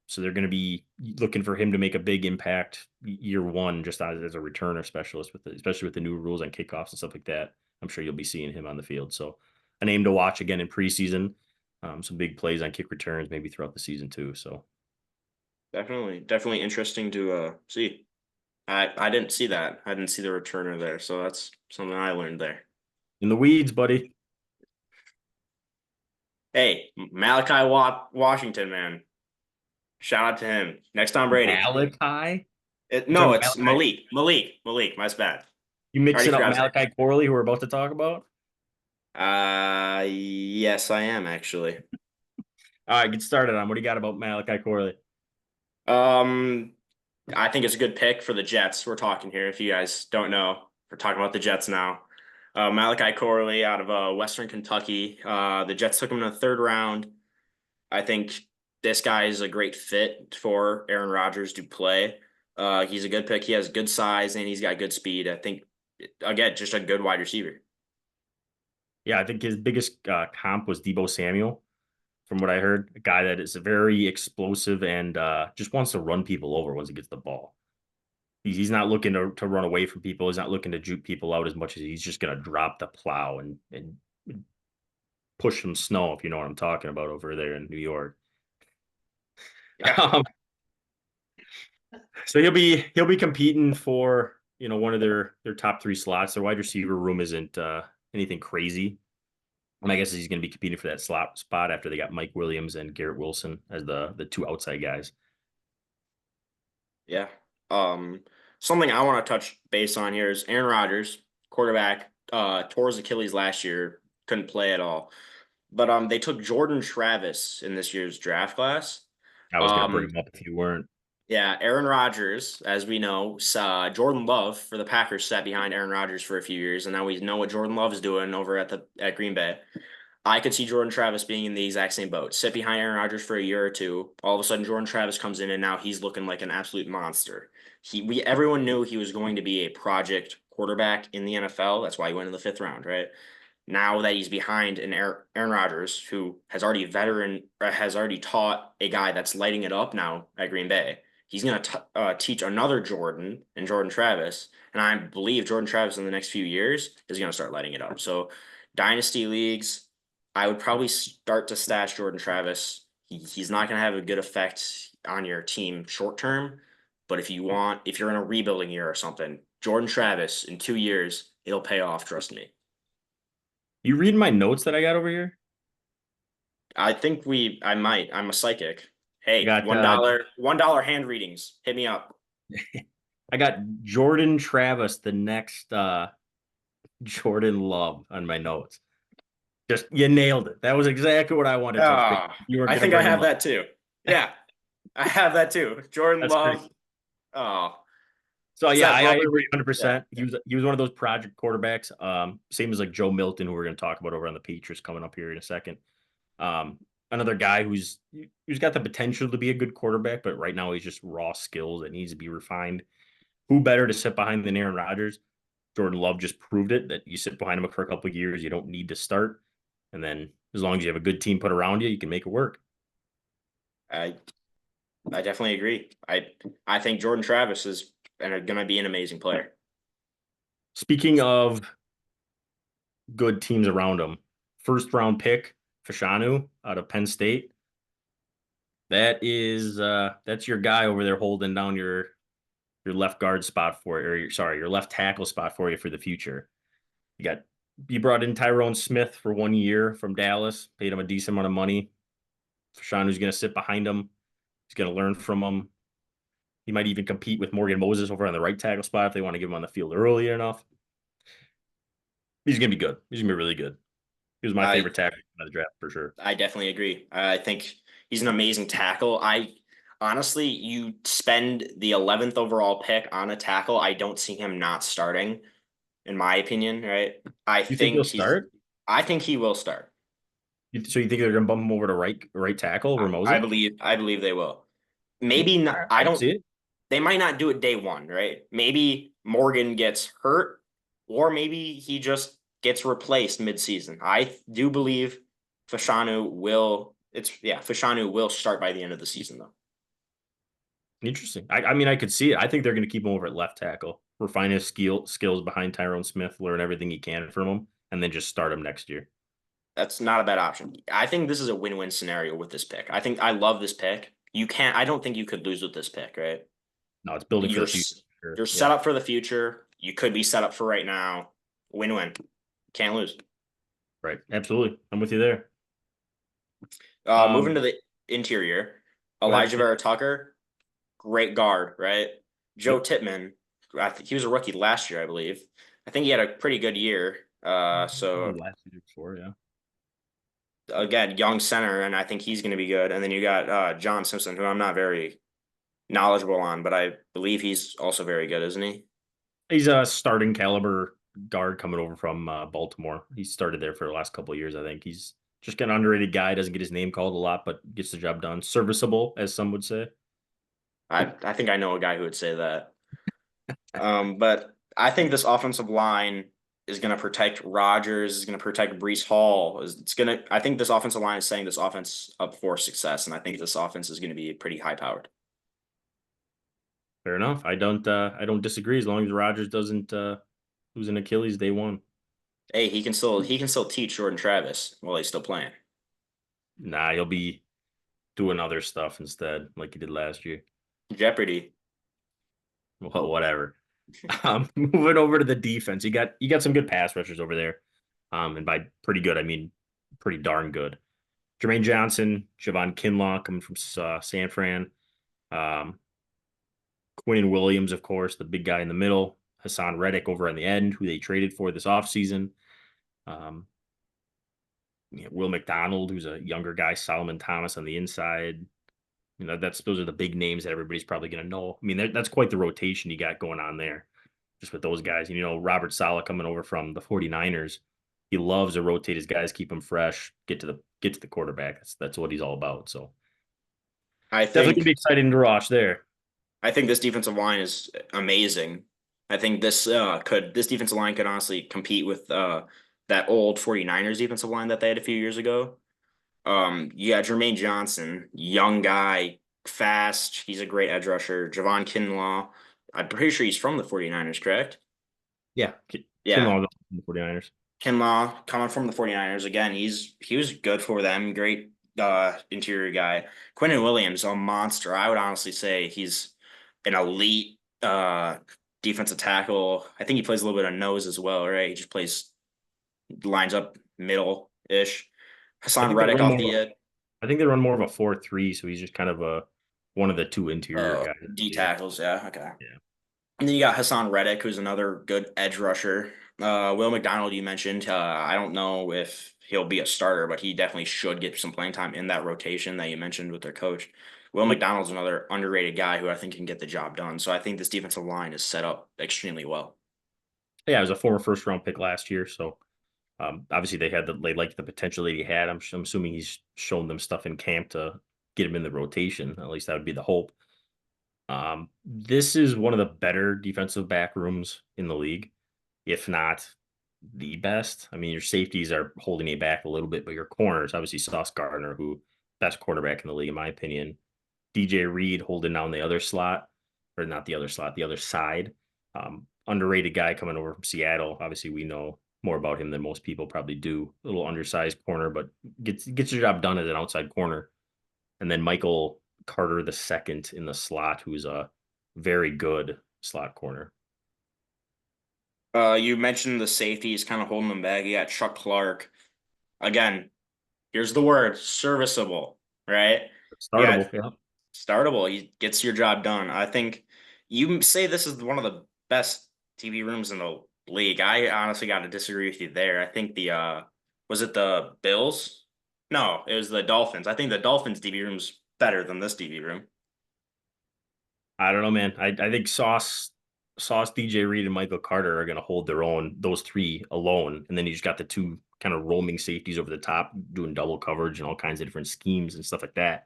Speaker 1: So they're going to be looking for him to make a big impact year one, just as a returner specialist, especially with the new rules on kickoffs and stuff like that. I'm sure you'll be seeing him on the field. So a name to watch again in preseason. Some big plays on kick returns, maybe throughout the season too. So
Speaker 2: Definitely interesting to see. I didn't see that. I didn't see the returner there, so that's something I learned there.
Speaker 1: In the weeds, buddy.
Speaker 2: Hey, Malachi Washington, man. Shout out to him. Next Tom Brady.
Speaker 1: Malachi? You
Speaker 2: No,
Speaker 1: talking
Speaker 2: it's
Speaker 1: about Malachi?
Speaker 2: Malik. My bad.
Speaker 1: You
Speaker 2: Already
Speaker 1: mixing up
Speaker 2: forgot his name.
Speaker 1: Malachi Corley, who we're about to talk about?
Speaker 2: Yes, I am actually.
Speaker 1: All right, get started on what do you got about Malachi Corley?
Speaker 2: Um, I think it's a good pick for the Jets. We're talking here. If you guys don't know, we're talking about the Jets now. Malachi Corley out of Western Kentucky. The Jets took him in the third round. I think this guy is a great fit for Aaron Rodgers to play. He's a good pick. He has good size and he's got good speed. I think again, just a good wide receiver.
Speaker 1: Yeah, I think his biggest comp was Debo Samuel, from what I heard. A guy that is very explosive and just wants to run people over once he gets the ball. He's not looking to run away from people. He's not looking to juke people out as much as he's just going to drop the plow and push some snow, if you know what I'm talking about over there in New York.
Speaker 2: Yeah.
Speaker 1: Um, so he'll be competing for one of their top three slots. Their wide receiver room isn't anything crazy, and I guess he's going to be competing for that slot spot after they got Mike Williams and Garrett Wilson as the two outside guys.
Speaker 2: Yeah. Um, Something I want to touch base on here is Aaron Rodgers, quarterback, tore his Achilles last year, couldn't play at all. But they took Jordan Travis in this year's draft class.
Speaker 1: I was going to bring
Speaker 2: Um,
Speaker 1: him up if you weren't.
Speaker 2: yeah, Aaron Rodgers, as we know, Jordan Love for the Packers sat behind Aaron Rodgers for a few years, and now we know what Jordan Love is doing over at Green Bay. I could see Jordan Travis being in the exact same boat. Sit behind Aaron Rodgers for a year or two. All of a sudden, Jordan Travis comes in, and now he's looking like an absolute monster. Everyone knew he was going to be a project quarterback in the NFL. That's why he went in the fifth round, right? Now that he's behind an Aaron Rodgers, who has already taught a guy that's lighting it up now at Green Bay, he's going to teach another Jordan and Jordan Travis, and I believe Jordan Travis in the next few years is going to start lighting it up. So, dynasty leagues, I would probably start to stash Jordan Travis. He's not going to have a good effect on your team short term, but if you're in a rebuilding year or something, Jordan Travis in 2 years, it'll pay off. Trust me.
Speaker 1: You reading my notes that I got over here?
Speaker 2: I might. I'm a psychic.
Speaker 1: I
Speaker 2: Hey,
Speaker 1: got
Speaker 2: $1 hand readings. Hit me up.
Speaker 1: I got Jordan Travis, the next Jordan Love on my notes. Just you nailed it. That was exactly what I wanted to touch base. You were
Speaker 2: I
Speaker 1: going to
Speaker 2: think I
Speaker 1: bring him
Speaker 2: have
Speaker 1: up.
Speaker 2: that too. Yeah, I have that too. Jordan
Speaker 1: That's great.
Speaker 2: Love. Oh,
Speaker 1: So
Speaker 2: it's
Speaker 1: yeah,
Speaker 2: that
Speaker 1: I
Speaker 2: brotherly.
Speaker 1: agree
Speaker 2: Yeah.
Speaker 1: 100%. He was one of those project quarterbacks. Same as like Joe Milton, who we're going to talk about over on the Patriots coming up here in a second. Um, Another guy who's got the potential to be a good quarterback, but right now he's just raw skills that needs to be refined. Who better to sit behind than Aaron Rodgers? Jordan Love just proved it that you sit behind him for a couple of years, you don't need to start, and then as long as you have a good team put around you, you can make it work.
Speaker 2: I I definitely agree. I think Jordan Travis is going to be an amazing player.
Speaker 1: Speaking of good teams around him, first round pick Fashanu out of Penn State. That's your guy over there holding down your left guard spot for it, or your left tackle spot for you for the future. You brought in Tyrone Smith for 1 year from Dallas, paid him a decent amount of money. Fashanu's going to sit behind him. He's going to learn from him. He might even compete with Morgan Moses over on the right tackle spot if they want to give him on the field early enough. He's going to be good. He's going to be really good. He was my
Speaker 2: I
Speaker 1: favorite tackle of the draft for sure.
Speaker 2: I definitely agree. I think he's an amazing tackle. I honestly, you spend the 11th overall pick on a tackle, I don't see him not starting, in my opinion. Right? I
Speaker 1: You think he'll
Speaker 2: think he's.
Speaker 1: start?
Speaker 2: I think he will start.
Speaker 1: So you think they're going to bump him over to right tackle over
Speaker 2: I
Speaker 1: Moses?
Speaker 2: believe. I believe they will. Maybe not. I
Speaker 1: I can
Speaker 2: don't.
Speaker 1: see it.
Speaker 2: They might not do it day one, right? Maybe Morgan gets hurt, or maybe he just gets replaced mid-season. I do believe Fashanu will. Fashanu will start by the end of the season, though.
Speaker 1: Interesting. I mean, I could see it. I think they're going to keep him over at left tackle, refine his skills behind Tyrone Smith, learn everything he can from him, and then just start him next year.
Speaker 2: That's not a bad option. I think this is a win-win scenario with this pick. I love this pick. You can't. I don't think you could lose with this pick, right?
Speaker 1: No, it's building for
Speaker 2: You're
Speaker 1: the future.
Speaker 2: you're set
Speaker 1: Yeah.
Speaker 2: up for the future. You could be set up for right now. Win-win. Can't lose.
Speaker 1: Right. Absolutely. I'm with you there.
Speaker 2: Moving
Speaker 1: Um,
Speaker 2: to the interior,
Speaker 1: Go ahead.
Speaker 2: Elijah
Speaker 1: Yeah.
Speaker 2: Vera Tucker, great guard, right? Joe
Speaker 1: Yep.
Speaker 2: Tippmann, I think he was a rookie last year, I believe. I think he had a pretty good year. So
Speaker 1: Last year before, yeah.
Speaker 2: again, young center, and I think he's going to be good. And then you got John Simpson, who I'm not very knowledgeable on, but I believe he's also very good, isn't he?
Speaker 1: He's a starting caliber guard coming over from Baltimore. He started there for the last couple of years, I think. He's just an underrated guy. Doesn't get his name called a lot, but gets the job done. Serviceable, as some would say.
Speaker 2: I think I know a guy who would say that. But I think this offensive line is going to protect Rodgers, is going to protect Brees Hall. It's going to. I think this offensive line is setting this offense up for success, and I think this offense is going to be pretty high powered.
Speaker 1: Fair enough. I don't disagree as long as Rodgers doesn't lose an Achilles day one.
Speaker 2: Hey, he can still teach Jordan Travis while he's still playing.
Speaker 1: Nah, he'll be doing other stuff instead, like he did last year.
Speaker 2: Jeopardy.
Speaker 1: Well, whatever. Moving over to the defense, you got some good pass rushers over there. And by pretty good, I mean pretty darn good. Jermaine Johnson, Javon Kinlaw coming from San Fran. Um, Quinn Williams, of course, the big guy in the middle. Hassan Reddick over on the end, who they traded for this offseason. Um, Will McDonald, who's a younger guy. Solomon Thomas on the inside. Those are the big names that everybody's probably going to know. I mean, that's quite the rotation you got going on there, just with those guys. Robert Saleh coming over from the 49ers. He loves to rotate his guys, keep them fresh, get to the quarterback. That's what he's all about. So
Speaker 2: I
Speaker 1: definitely gonna be
Speaker 2: think
Speaker 1: exciting to watch there.
Speaker 2: I think this defensive line is amazing. I think this defensive line could honestly compete with that old 49ers defensive line that they had a few years ago. Yeah, Jermaine Johnson, young guy, fast. He's a great edge rusher. Javon Kinlaw, I'm pretty sure he's from the 49ers, correct?
Speaker 1: Yeah,
Speaker 2: Yeah.
Speaker 1: Kinlaw from the 49ers.
Speaker 2: Kinlaw coming from the 49ers again. He was good for them. Great interior guy. Quentin Williams, a monster. I would honestly say he's an elite defensive tackle. I think he plays a little bit of nose as well, right? He just plays lines up middle ish.
Speaker 1: I
Speaker 2: Hassan
Speaker 1: think they
Speaker 2: Reddick
Speaker 1: run
Speaker 2: off
Speaker 1: more.
Speaker 2: the edge.
Speaker 1: I think they run more of a 4-3, so he's just kind of a one of the two interior guys.
Speaker 2: D
Speaker 1: Yeah,
Speaker 2: tackles, yeah, okay.
Speaker 1: yeah.
Speaker 2: And then you got Hassan Reddick, who's another good edge rusher. Will McDonald, you mentioned. I don't know if he'll be a starter, but he definitely should get some playing time in that rotation that you mentioned with their coach. Will
Speaker 1: Yep.
Speaker 2: McDonald's another underrated guy who I think can get the job done. So I think this defensive line is set up extremely well.
Speaker 1: Yeah, it was a former first round pick last year, so obviously they liked the potential that he had. I'm assuming he's shown them stuff in camp to get him in the rotation. At least that would be the hope. This is one of the better defensive back rooms in the league, if not the best. I mean, your safeties are holding you back a little bit, but your corners, obviously Sauce Gardner, who best quarterback in the league, in my opinion. DJ Reed holding down the other slot, or not the other slot, the other side. Underrated guy coming over from Seattle. Obviously, we know more about him than most people probably do. A little undersized corner, but gets your job done as an outside corner. And then Michael Carter the second in the slot, who's a very good slot corner.
Speaker 2: You mentioned the safeties kind of holding them back. You got Chuck Clark. Again, here's the word serviceable, right? Yeah,
Speaker 1: Startable, yeah.
Speaker 2: startable. He gets your job done. I think you say this is one of the best TV rooms in the league. I honestly got to disagree with you there. I think the was it the Bills? No, it was the Dolphins. I think the Dolphins TV room's better than this TV room.
Speaker 1: I don't know, man. I think Sauce, DJ Reed, and Michael Carter are going to hold their own, those three alone. And then you just got the two kind of roaming safeties over the top, doing double coverage and all kinds of different schemes and stuff like that.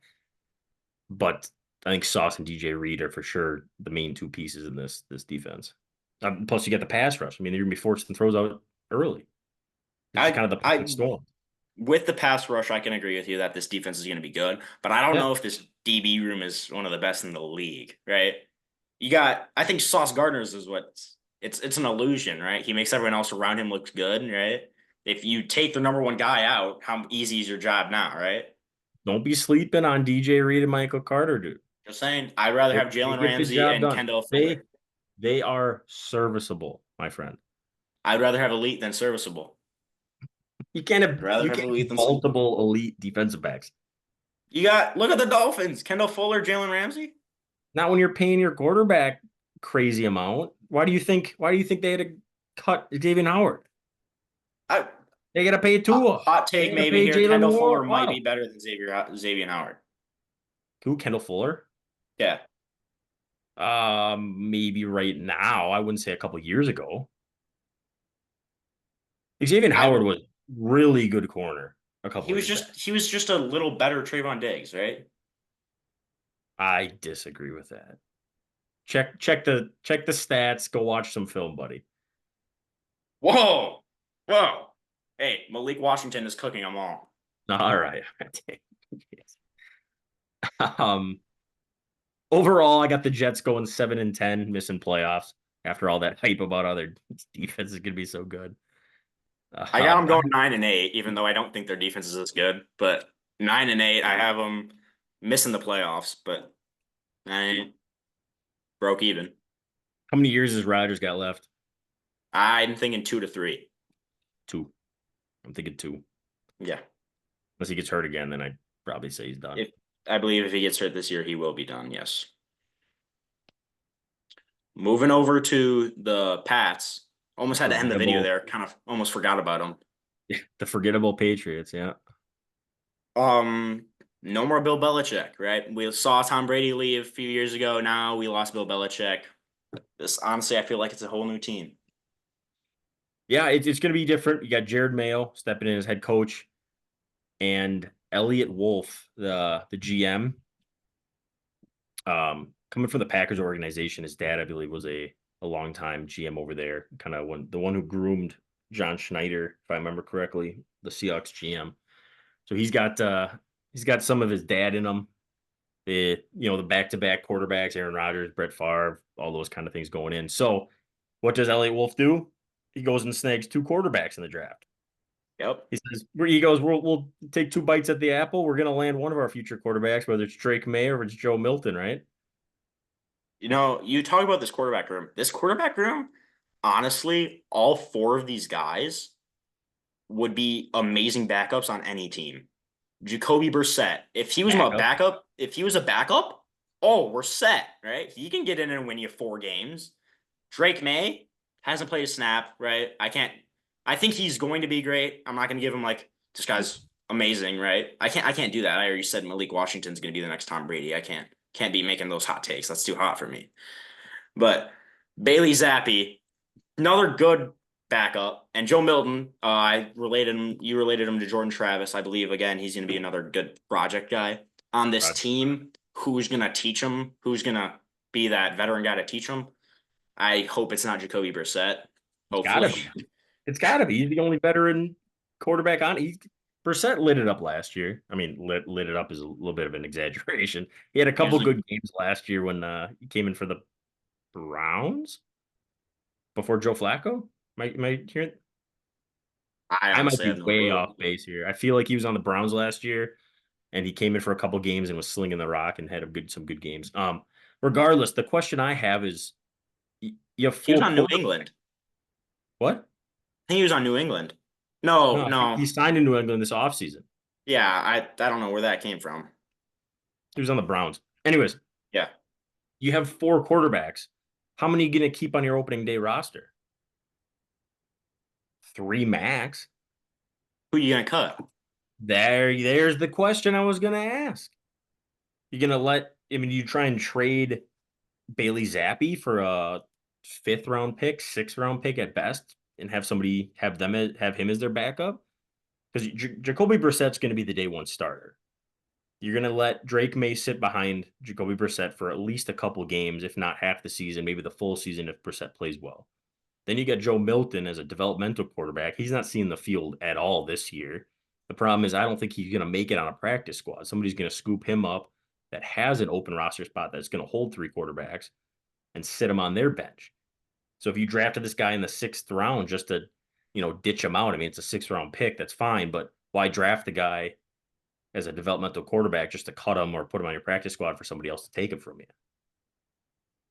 Speaker 1: But I think Sauce and DJ Reed are for sure the main two pieces in this defense. Plus, you get the pass rush. I mean, they're going to be forcing throws out early. It's just
Speaker 2: I
Speaker 1: kind of the perfect
Speaker 2: I
Speaker 1: storm.
Speaker 2: with the pass rush, I can agree with you that this defense is going to be good, but I don't
Speaker 1: Yeah.
Speaker 2: know if this DB room is one of the best in the league, right? I think Sauce Gardner's is what it's an illusion, right? He makes everyone else around him look good, right? If you take the number one guy out, how easy is your job now, right?
Speaker 1: Don't be sleeping on DJ Reed and Michael Carter, dude.
Speaker 2: Just saying, I'd rather have
Speaker 1: They
Speaker 2: Jalen
Speaker 1: get the
Speaker 2: Ramsey
Speaker 1: job
Speaker 2: and
Speaker 1: done.
Speaker 2: Kendall
Speaker 1: They
Speaker 2: Fuller.
Speaker 1: they are serviceable, my friend.
Speaker 2: I'd rather have elite than serviceable. I'd rather
Speaker 1: you
Speaker 2: have
Speaker 1: can't
Speaker 2: elite
Speaker 1: have
Speaker 2: than sleeper.
Speaker 1: multiple elite defensive backs.
Speaker 2: Look at the Dolphins. Kendall Fuller, Jalen Ramsey.
Speaker 1: Not when you're paying your quarterback crazy amount. Why do you think they had to cut Xavier Howard?
Speaker 2: I,
Speaker 1: They got to pay Tua.
Speaker 2: hot
Speaker 1: They
Speaker 2: take
Speaker 1: got to
Speaker 2: maybe
Speaker 1: pay
Speaker 2: here.
Speaker 1: Jalen
Speaker 2: Kendall Fuller might be
Speaker 1: Waddle.
Speaker 2: better than Xavier Howard.
Speaker 1: Who? Kendall Fuller?
Speaker 2: Yeah.
Speaker 1: Maybe right now. I wouldn't say a couple years ago. Xavier
Speaker 2: I
Speaker 1: Howard was really good corner a couple years back.
Speaker 2: he was just a little better Trayvon Diggs, right?
Speaker 1: I disagree with that. Check the stats. Go watch some film, buddy.
Speaker 2: Whoa. Whoa. Hey, Malik Washington is cooking them all.
Speaker 1: All right. um. Overall, I got the Jets going 7-10, missing playoffs after all that hype about other defense is going to be so good.
Speaker 2: I got them going 9-8, even though I don't think their defense is as good. But 9-8, I have them missing the playoffs, but I broke even.
Speaker 1: How many years has Rodgers got left?
Speaker 2: I'm thinking 2 to 3.
Speaker 1: Two. I'm thinking two.
Speaker 2: Yeah.
Speaker 1: Unless he gets hurt again, then I'd probably say he's done.
Speaker 2: If I believe if he gets hurt this year, he will be done. Yes. Moving over to the Pats. Almost had to end the video there. Kind of almost forgot about them.
Speaker 1: The forgettable Patriots, yeah.
Speaker 2: No more Bill Belichick, right? We saw Tom Brady leave a few years ago. Now we lost Bill Belichick. This honestly, I feel like it's a whole new team.
Speaker 1: Yeah, it's going to be different. You got Jared Mayo stepping in as head coach, and Elliot Wolf, the GM, coming from the Packers organization. His dad, I believe, was a longtime GM over there, kind of the one who groomed John Schneider, if I remember correctly, the Seahawks GM. So he's got some of his dad in him. The back-to-back quarterbacks, Aaron Rodgers, Brett Favre, all those kind of things going in. So what does Elliot Wolf do? He goes and snags two quarterbacks in the draft.
Speaker 2: Yep.
Speaker 1: He goes, we'll take two bites at the apple. We're going to land one of our future quarterbacks, whether it's Drake May or it's Joe Milton, right?
Speaker 2: You talk about this quarterback room. This quarterback room, honestly, all four of these guys would be amazing backups on any team. Jacoby Brissett, if he was a backup, oh, we're set, right? He can get in and win you 4 games. Drake May hasn't played a snap, right? I think he's going to be great. I'm not going to give him like this guy's amazing, right? I can't do that. I already said Malik Washington's going to be the next Tom Brady. I can't be making those hot takes. That's too hot for me. But Bailey Zappi, another good backup, and Joe Milton. You related him to Jordan Travis, I believe. Again, he's going to be another good project guy on this team. Who's going to teach him? Who's going to be that veteran guy to teach him? I hope it's not Jacoby Brissett. Hopefully,
Speaker 1: it's gotta be. He's the only veteran quarterback on. Brissett lit it up last year. I mean, lit it up is a little bit of an exaggeration. He had a couple good games last year when he came in for the Browns before Joe Flacco. Am I hearing? I might
Speaker 2: honestly
Speaker 1: be
Speaker 2: have no
Speaker 1: way
Speaker 2: clue.
Speaker 1: off base here. I feel like he was on the Browns last year, and he came in for a couple games and was slinging the rock and had some good games. Regardless, the question I have is, you have
Speaker 2: He was
Speaker 1: four
Speaker 2: on New
Speaker 1: quarterbacks.
Speaker 2: England.
Speaker 1: What?
Speaker 2: I think he was on New England. No,
Speaker 1: No, he
Speaker 2: no.
Speaker 1: signed in New England this offseason.
Speaker 2: Yeah, I don't know where that came from.
Speaker 1: He was on the Browns. Anyways,
Speaker 2: Yeah.
Speaker 1: you have four quarterbacks. How many are you going to keep on your opening day roster? 3 max.
Speaker 2: Who are you gonna cut?
Speaker 1: There's the question I was going to ask. You're going to you try and trade Bailey Zappi for a 5th round pick, 6th round pick at best, and have him as their backup? Because Jacoby Brissett's going to be the day one starter. You're going to let Drake May sit behind Jacoby Brissett for at least a couple games, if not half the season, maybe the full season if Brissett plays well. Then you got Joe Milton as a developmental quarterback. He's not seeing the field at all this year. The problem is I don't think he's going to make it on a practice squad. Somebody's going to scoop him up that has an open roster spot that's going to hold 3 quarterbacks and sit him on their bench. So if you drafted this guy in the 6th round just to, ditch him out, I mean, it's a 6th round pick. That's fine. But why draft the guy as a developmental quarterback just to cut him or put him on your practice squad for somebody else to take him from you?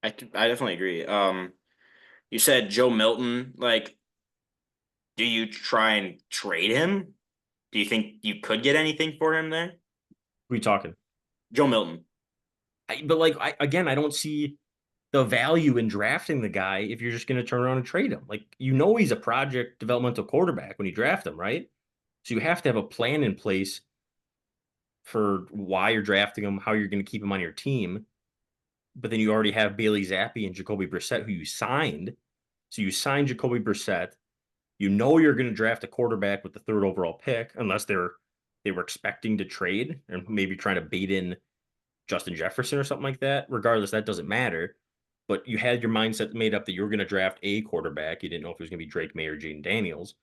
Speaker 2: I definitely agree. You said Joe Milton. Like, do you try and trade him? Do you think you could get anything for him there?
Speaker 1: Who are you talking?
Speaker 2: Joe Milton.
Speaker 1: But like, again, I don't see the value in drafting the guy if you're just going to turn around and trade him. Like, he's a project developmental quarterback when you draft him, right? So you have to have a plan in place for why you're drafting him, how you're going to keep him on your team. But then you already have Bailey Zappi and Jacoby Brissett, who you signed. So you signed Jacoby Brissett. You know you're going to draft a quarterback with the third overall pick, unless they were expecting to trade and maybe trying to bait in Justin Jefferson or something like that. Regardless, that doesn't matter. But you had your mindset made up that you were going to draft a quarterback. You didn't know if it was going to be Drake May or Jaden Daniels.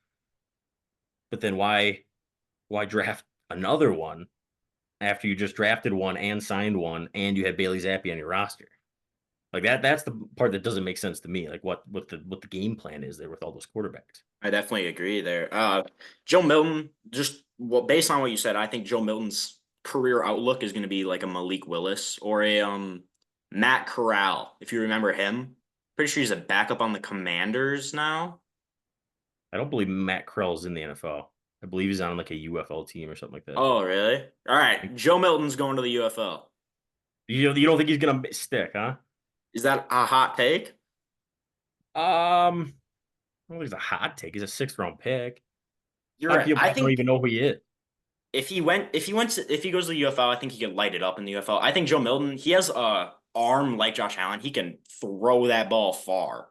Speaker 1: But then why draft another one after you just drafted one and signed one and you had Bailey Zappi on your roster? Like that's the part that doesn't make sense to me. Like what the game plan is there with all those quarterbacks.
Speaker 2: I definitely agree there. Joe Milton, just based on what you said, I think Joe Milton's career outlook is going to be like a Malik Willis or a Matt Corral, if you remember him. Pretty sure he's a backup on the Commanders now.
Speaker 1: I don't believe Matt Krell's in the NFL. I believe he's on like a UFL team or something like that.
Speaker 2: Oh, really? All right, Joe Milton's going to the UFL.
Speaker 1: You don't think he's gonna stick, huh?
Speaker 2: Is that a hot take?
Speaker 1: I don't think it's a hot take. He's a sixth round pick.
Speaker 2: You're
Speaker 1: A lot of
Speaker 2: right.
Speaker 1: people
Speaker 2: I
Speaker 1: probably don't
Speaker 2: think
Speaker 1: even know who he is.
Speaker 2: if he goes to the UFL, I think he could light it up in the UFL. I think Joe Milton, he has a arm like Josh Allen. He can throw that ball far,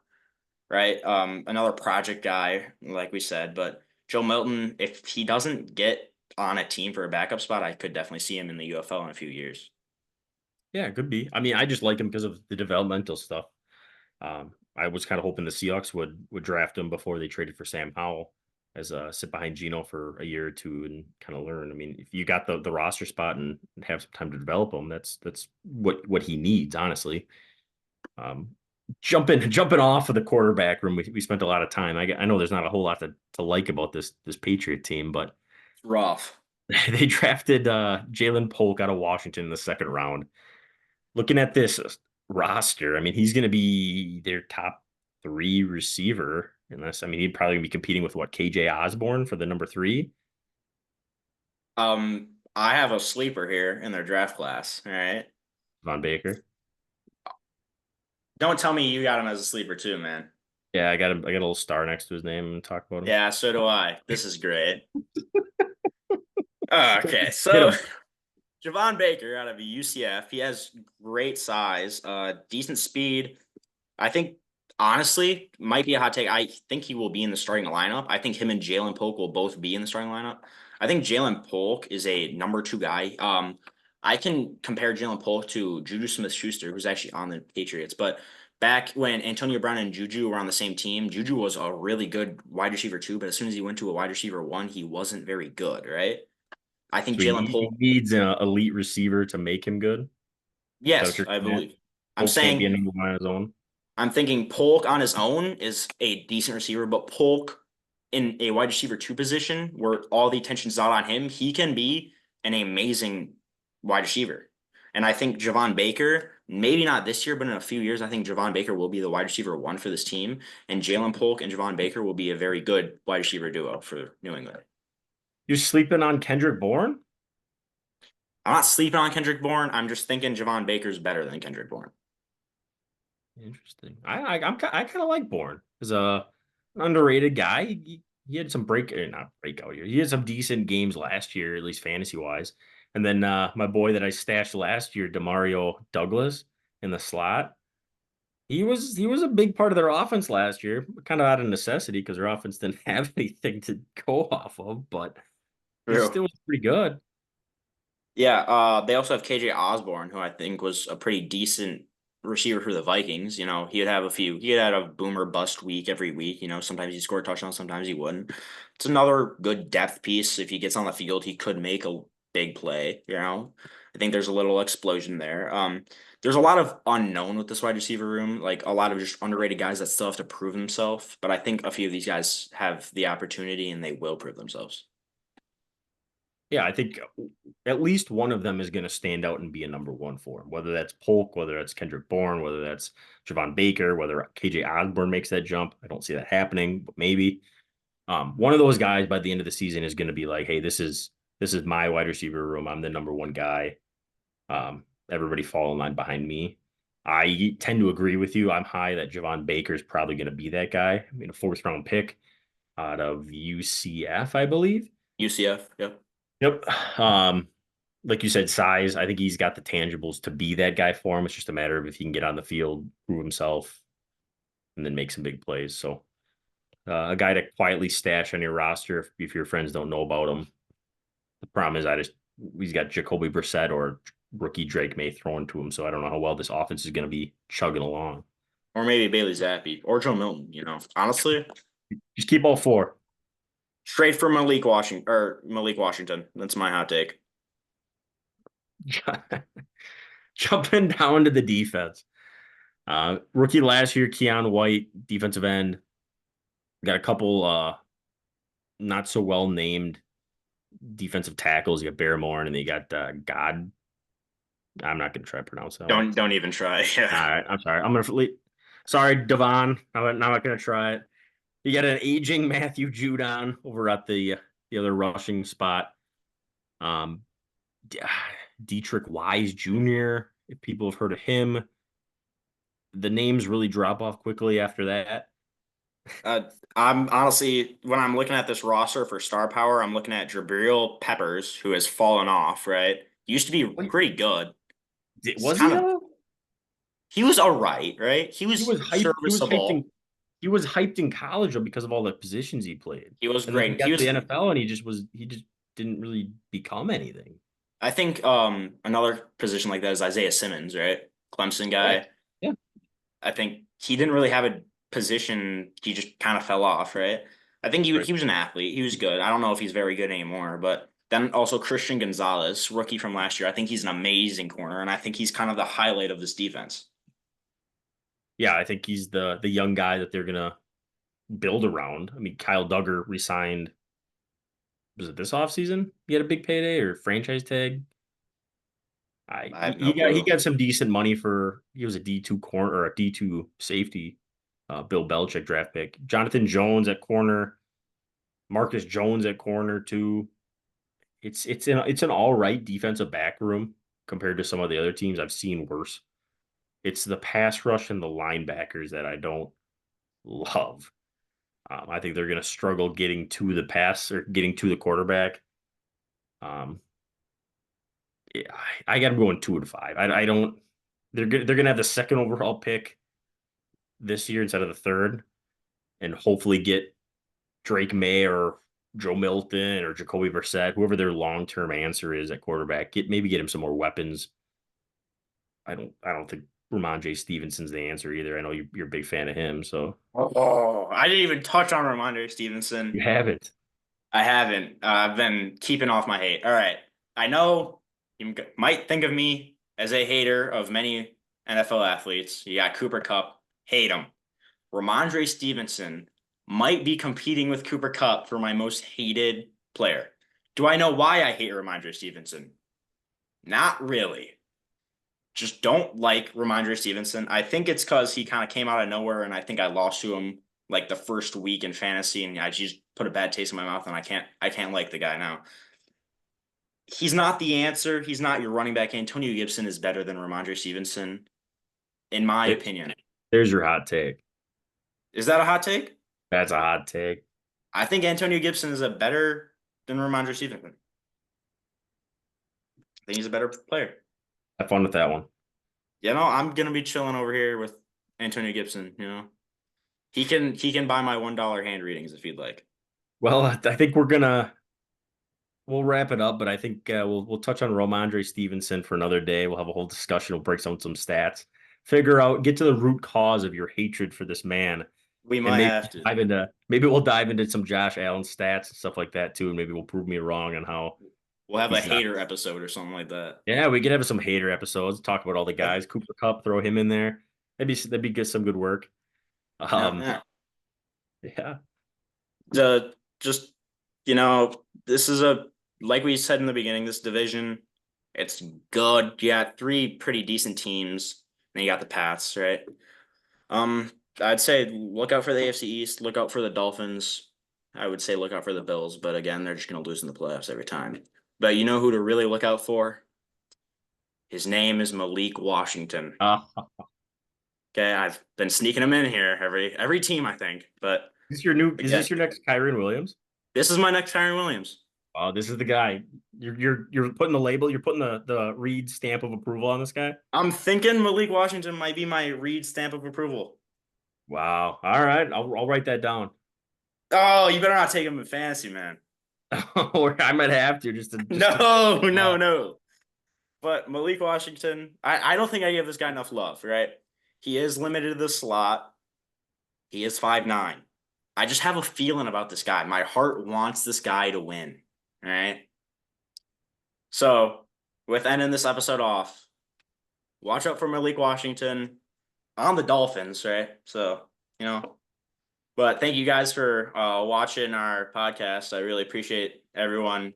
Speaker 2: right? Another project guy, like we said, but Joe Milton, if he doesn't get on a team for a backup spot, I could definitely see him in the UFL in a few years.
Speaker 1: Yeah, it could be. I mean, I just like him because of the developmental stuff. I was kind of hoping the Seahawks would draft him before they traded for Sam Howell as a sit behind Geno for a year or two and kind of learn. I mean, if you got the roster spot and have some time to develop him, that's what he needs, honestly. Um, jumping off of the quarterback room, we spent a lot of time. I know there's not a whole lot to like about this Patriot team, but
Speaker 2: It's rough.
Speaker 1: they drafted Jalen Polk out of Washington in the second round. Looking at this roster, I mean, he's going to be their top three receiver. Unless, I mean, he'd probably be competing with what, KJ Osborne for the number three,
Speaker 2: I have a sleeper here in their draft class. All right.
Speaker 1: Von Baker.
Speaker 2: Don't tell me you got him as a sleeper too, man.
Speaker 1: Yeah, I got him. I got a little star next to his name and talk about him.
Speaker 2: Yeah, so do I. This is great. Okay,
Speaker 1: Hit
Speaker 2: so
Speaker 1: him.
Speaker 2: Javon Baker out of UCF. He has great size, decent speed. I think honestly might be a hot take. I think he will be in the starting lineup. I think him and Jalen Polk will both be in the starting lineup. I think Jalen Polk is a number two guy. I can compare Jalen Polk to Juju Smith-Schuster, who's actually on the Patriots. But back when Antonio Brown and Juju were on the same team, Juju was a really good wide receiver too. But as soon as he went to a wide receiver one, he wasn't very good. Right. I think
Speaker 1: So
Speaker 2: Jalen
Speaker 1: he
Speaker 2: Polk.
Speaker 1: needs an elite receiver to make him good. Is that what
Speaker 2: Yes,
Speaker 1: you're
Speaker 2: I
Speaker 1: saying?
Speaker 2: believe. I'm
Speaker 1: Polk can't be a
Speaker 2: saying
Speaker 1: number one on his own.
Speaker 2: I'm thinking Polk on his own is a decent receiver, but Polk in a wide receiver two position where all the attention's not on him, he can be an amazing wide receiver. And I think Javon Baker, maybe not this year, but in a few years, I think Javon Baker will be the wide receiver one for this team. And Jalen Polk and Javon Baker will be a very good wide receiver duo for New England.
Speaker 1: You're sleeping on Kendrick Bourne?
Speaker 2: I'm not sleeping on Kendrick Bourne. I'm just thinking Javon Baker's better than Kendrick Bourne.
Speaker 1: Interesting. I kind of like Bourne as an underrated guy. He had some not breakout year. He had some decent games last year, at least fantasy wise. And then my boy that I stashed last year, Demario Douglas in the slot. He was a big part of their offense last year, kind of out of necessity because their offense didn't have anything to go off of, but he
Speaker 2: True.
Speaker 1: still was pretty good.
Speaker 2: Yeah, they also have KJ Osborne, who I think was a pretty decent receiver for the Vikings. You know, he had a boomer bust week every week. You know, sometimes he scored touchdowns, sometimes he wouldn't. It's another good depth piece. If he gets on the field, he could make a big play. You know, I think there's a little explosion there. There's a lot of unknown with this wide receiver room, like a lot of just underrated guys that still have to prove themselves. But I think a few of these guys have the opportunity and they will prove themselves.
Speaker 1: Yeah, I think at least one of them is going to stand out and be a number one for him. Whether that's Polk, whether that's Kendrick Bourne, whether that's Javon Baker, whether KJ Osborne makes that jump. I don't see that happening, but maybe. One of those guys by the end of the season is going to be like, hey, this is my wide receiver room. I'm the number one guy. Everybody fall in line behind me. I tend to agree with you. I'm high that Javon Baker is probably going to be that guy. I mean, a fourth round pick out of UCF, I believe.
Speaker 2: UCF. Yep.
Speaker 1: Yep. Um, like you said, size. I think he's got the tangibles to be that guy for him. It's just a matter of if he can get on the field, prove himself, and then make some big plays. So, a guy to quietly stash on your roster if your friends don't know about him. The problem is, he's got Jacoby Brissett or rookie Drake May thrown to him, so I don't know how well this offense is going to be chugging along.
Speaker 2: Or maybe Bailey Zappi or Joe Milton. Honestly,
Speaker 1: Just keep all four.
Speaker 2: straight from Malik Washington. That's my hot take.
Speaker 1: Jumping down to the defense. Rookie last year, Keon White, defensive end. Got a couple not so well named defensive tackles. You got Barrymore and then you got God. I'm not going to try to pronounce that one.
Speaker 2: Don't even try.
Speaker 1: All
Speaker 2: Yeah.
Speaker 1: right, I'm sorry. I'm going to. Sorry, Devon. I'm not going to try it. You got an aging Matthew Judon over at the other rushing spot. Um, Dietrich Wise Jr. If people have heard of him, the names really drop off quickly after that.
Speaker 2: Uh, I'm honestly, when I'm looking at this roster for star power, I'm looking at Jabril Peppers, who has fallen off, right? Used to be
Speaker 1: Wait,
Speaker 2: pretty good. He's
Speaker 1: was he
Speaker 2: kind of,
Speaker 1: though?
Speaker 2: he was all right? He
Speaker 1: He
Speaker 2: was
Speaker 1: was hyped. He was hyped in
Speaker 2: serviceable.
Speaker 1: he was hyped in college because of all the positions he played.
Speaker 2: He was
Speaker 1: And then he
Speaker 2: great.
Speaker 1: got to the NFL and he just didn't really become anything.
Speaker 2: I think, another position like that is Isaiah Simmons, right? Clemson
Speaker 1: Right.
Speaker 2: guy.
Speaker 1: Yeah.
Speaker 2: I think he didn't really have a position. He just kind of fell off, right? I think
Speaker 1: Right.
Speaker 2: he was an athlete. He was good. I don't know if he's very good anymore, but then also Christian Gonzalez, rookie from last year. I think he's an amazing corner, and I think he's kind of the highlight of this defense.
Speaker 1: Yeah, I think he's the young guy that they're gonna build around. I mean, Kyle Duggar resigned. Was it this offseason? He had a big payday or franchise tag.
Speaker 2: I have no
Speaker 1: He
Speaker 2: clue.
Speaker 1: got some decent money for he was a D2 corner or a D2 safety. Bill Belichick draft pick. Jonathan Jones at corner. Marcus Jones at corner too. It's an all right defensive back room compared to some of the other teams I've seen worse. It's the pass rush and the linebackers that I don't love. I think they're going to struggle getting to the pass or getting to the quarterback. Um, yeah, I got them going 2 and 5. I don't. They're gonna have the second overall pick this year instead of the third, and hopefully get Drake May or Joe Milton or Jacoby Brissett, whoever their long term answer is at quarterback. Get him some more weapons. I don't think Ramondre Stevenson's the answer either. I know you're a big fan of him, so
Speaker 2: Oh, I didn't even touch on Ramondre Stevenson.
Speaker 1: you haven't.
Speaker 2: I haven't. I've been keeping off my hate. All right. I know might think of me as a hater of many NFL athletes. You got Cooper Kupp, hate him. Ramondre Stevenson might be competing with Cooper Kupp for my most hated player. Do I know why I hate Ramondre Stevenson? Not really. Just don't like Ramondre Stevenson. I think it's because he kind of came out of nowhere, and I think I lost to him like the first week in fantasy, and I just put a bad taste in my mouth, and I can't like the guy now. He's not the answer. He's not your running back. Antonio Gibson is better than Ramondre Stevenson, in my
Speaker 1: There-
Speaker 2: opinion.
Speaker 1: There's your hot take.
Speaker 2: Is that a hot take?
Speaker 1: That's a hot take.
Speaker 2: I think Antonio Gibson is a better than Ramondre Stevenson. I think he's a better player.
Speaker 1: Have fun with that one.
Speaker 2: I'm gonna be chilling over here with Antonio Gibson. He can buy my $1 hand readings if he'd like.
Speaker 1: Well, I think we'll wrap it up, but I think we'll touch on Ramondre Stevenson for another day. We'll have a whole discussion. We'll break down some stats, get to the root cause of your hatred for this man,
Speaker 2: We
Speaker 1: and
Speaker 2: might have to.
Speaker 1: maybe we'll dive into some Josh Allen stats and stuff like that too, and maybe we'll prove me wrong on how
Speaker 2: We'll have a
Speaker 1: he's not.
Speaker 2: hater episode or something like that.
Speaker 1: Yeah, we could have some hater episodes. Talk about all the guys. Cooper Cup, throw him in there. That'd be good. Some good work.
Speaker 2: Yeah,
Speaker 1: Um,
Speaker 2: yeah.
Speaker 1: yeah,
Speaker 2: Just this is like we said in the beginning, this division, it's good. You got three pretty decent teams. Then you got the Pats, right? I'd say look out for the AFC East. Look out for the Dolphins. I would say look out for the Bills, but again, they're just going to lose in the playoffs every time. But you know who to really look out for? His name is Malik Washington.
Speaker 1: Uh,
Speaker 2: Okay, I've been sneaking him in here every team, I think. But
Speaker 1: is
Speaker 2: again,
Speaker 1: this your next Kyron Williams?
Speaker 2: this is my next Kyron Williams.
Speaker 1: Oh, this is the guy. You're putting the label, you're putting the Reed stamp of approval on this guy.
Speaker 2: I'm thinking Malik Washington might be my Reed stamp of approval.
Speaker 1: Wow. All right, I'll write that down.
Speaker 2: Oh, you better not take him in fantasy, man.
Speaker 1: Or I might have to just to
Speaker 2: No, no, no. But Malik Washington, I don't think I give this guy enough love, right? He is limited to the slot. He is 5'9". I just have a feeling about this guy. My heart wants this guy to win. All right. So, with ending this episode off, watch out for Malik Washington on the Dolphins, right? So, you know, but thank you guys for watching our podcast. I really appreciate everyone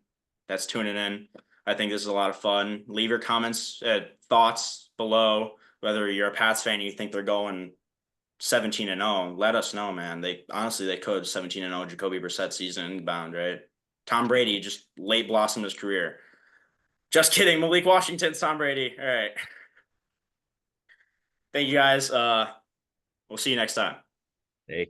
Speaker 2: that's tuning in. I think this is a lot of fun. Leave your comments, thoughts below. Whether you're a Pats fan and you think they're going 17-0, let us know, man. They honestly they could 17-0 Jacoby Brissett season bound, right? Tom Brady just late blossomed his career. Just kidding, Malik Washington's Tom Brady. All right. Thank you guys. We'll see you next time.
Speaker 1: hey.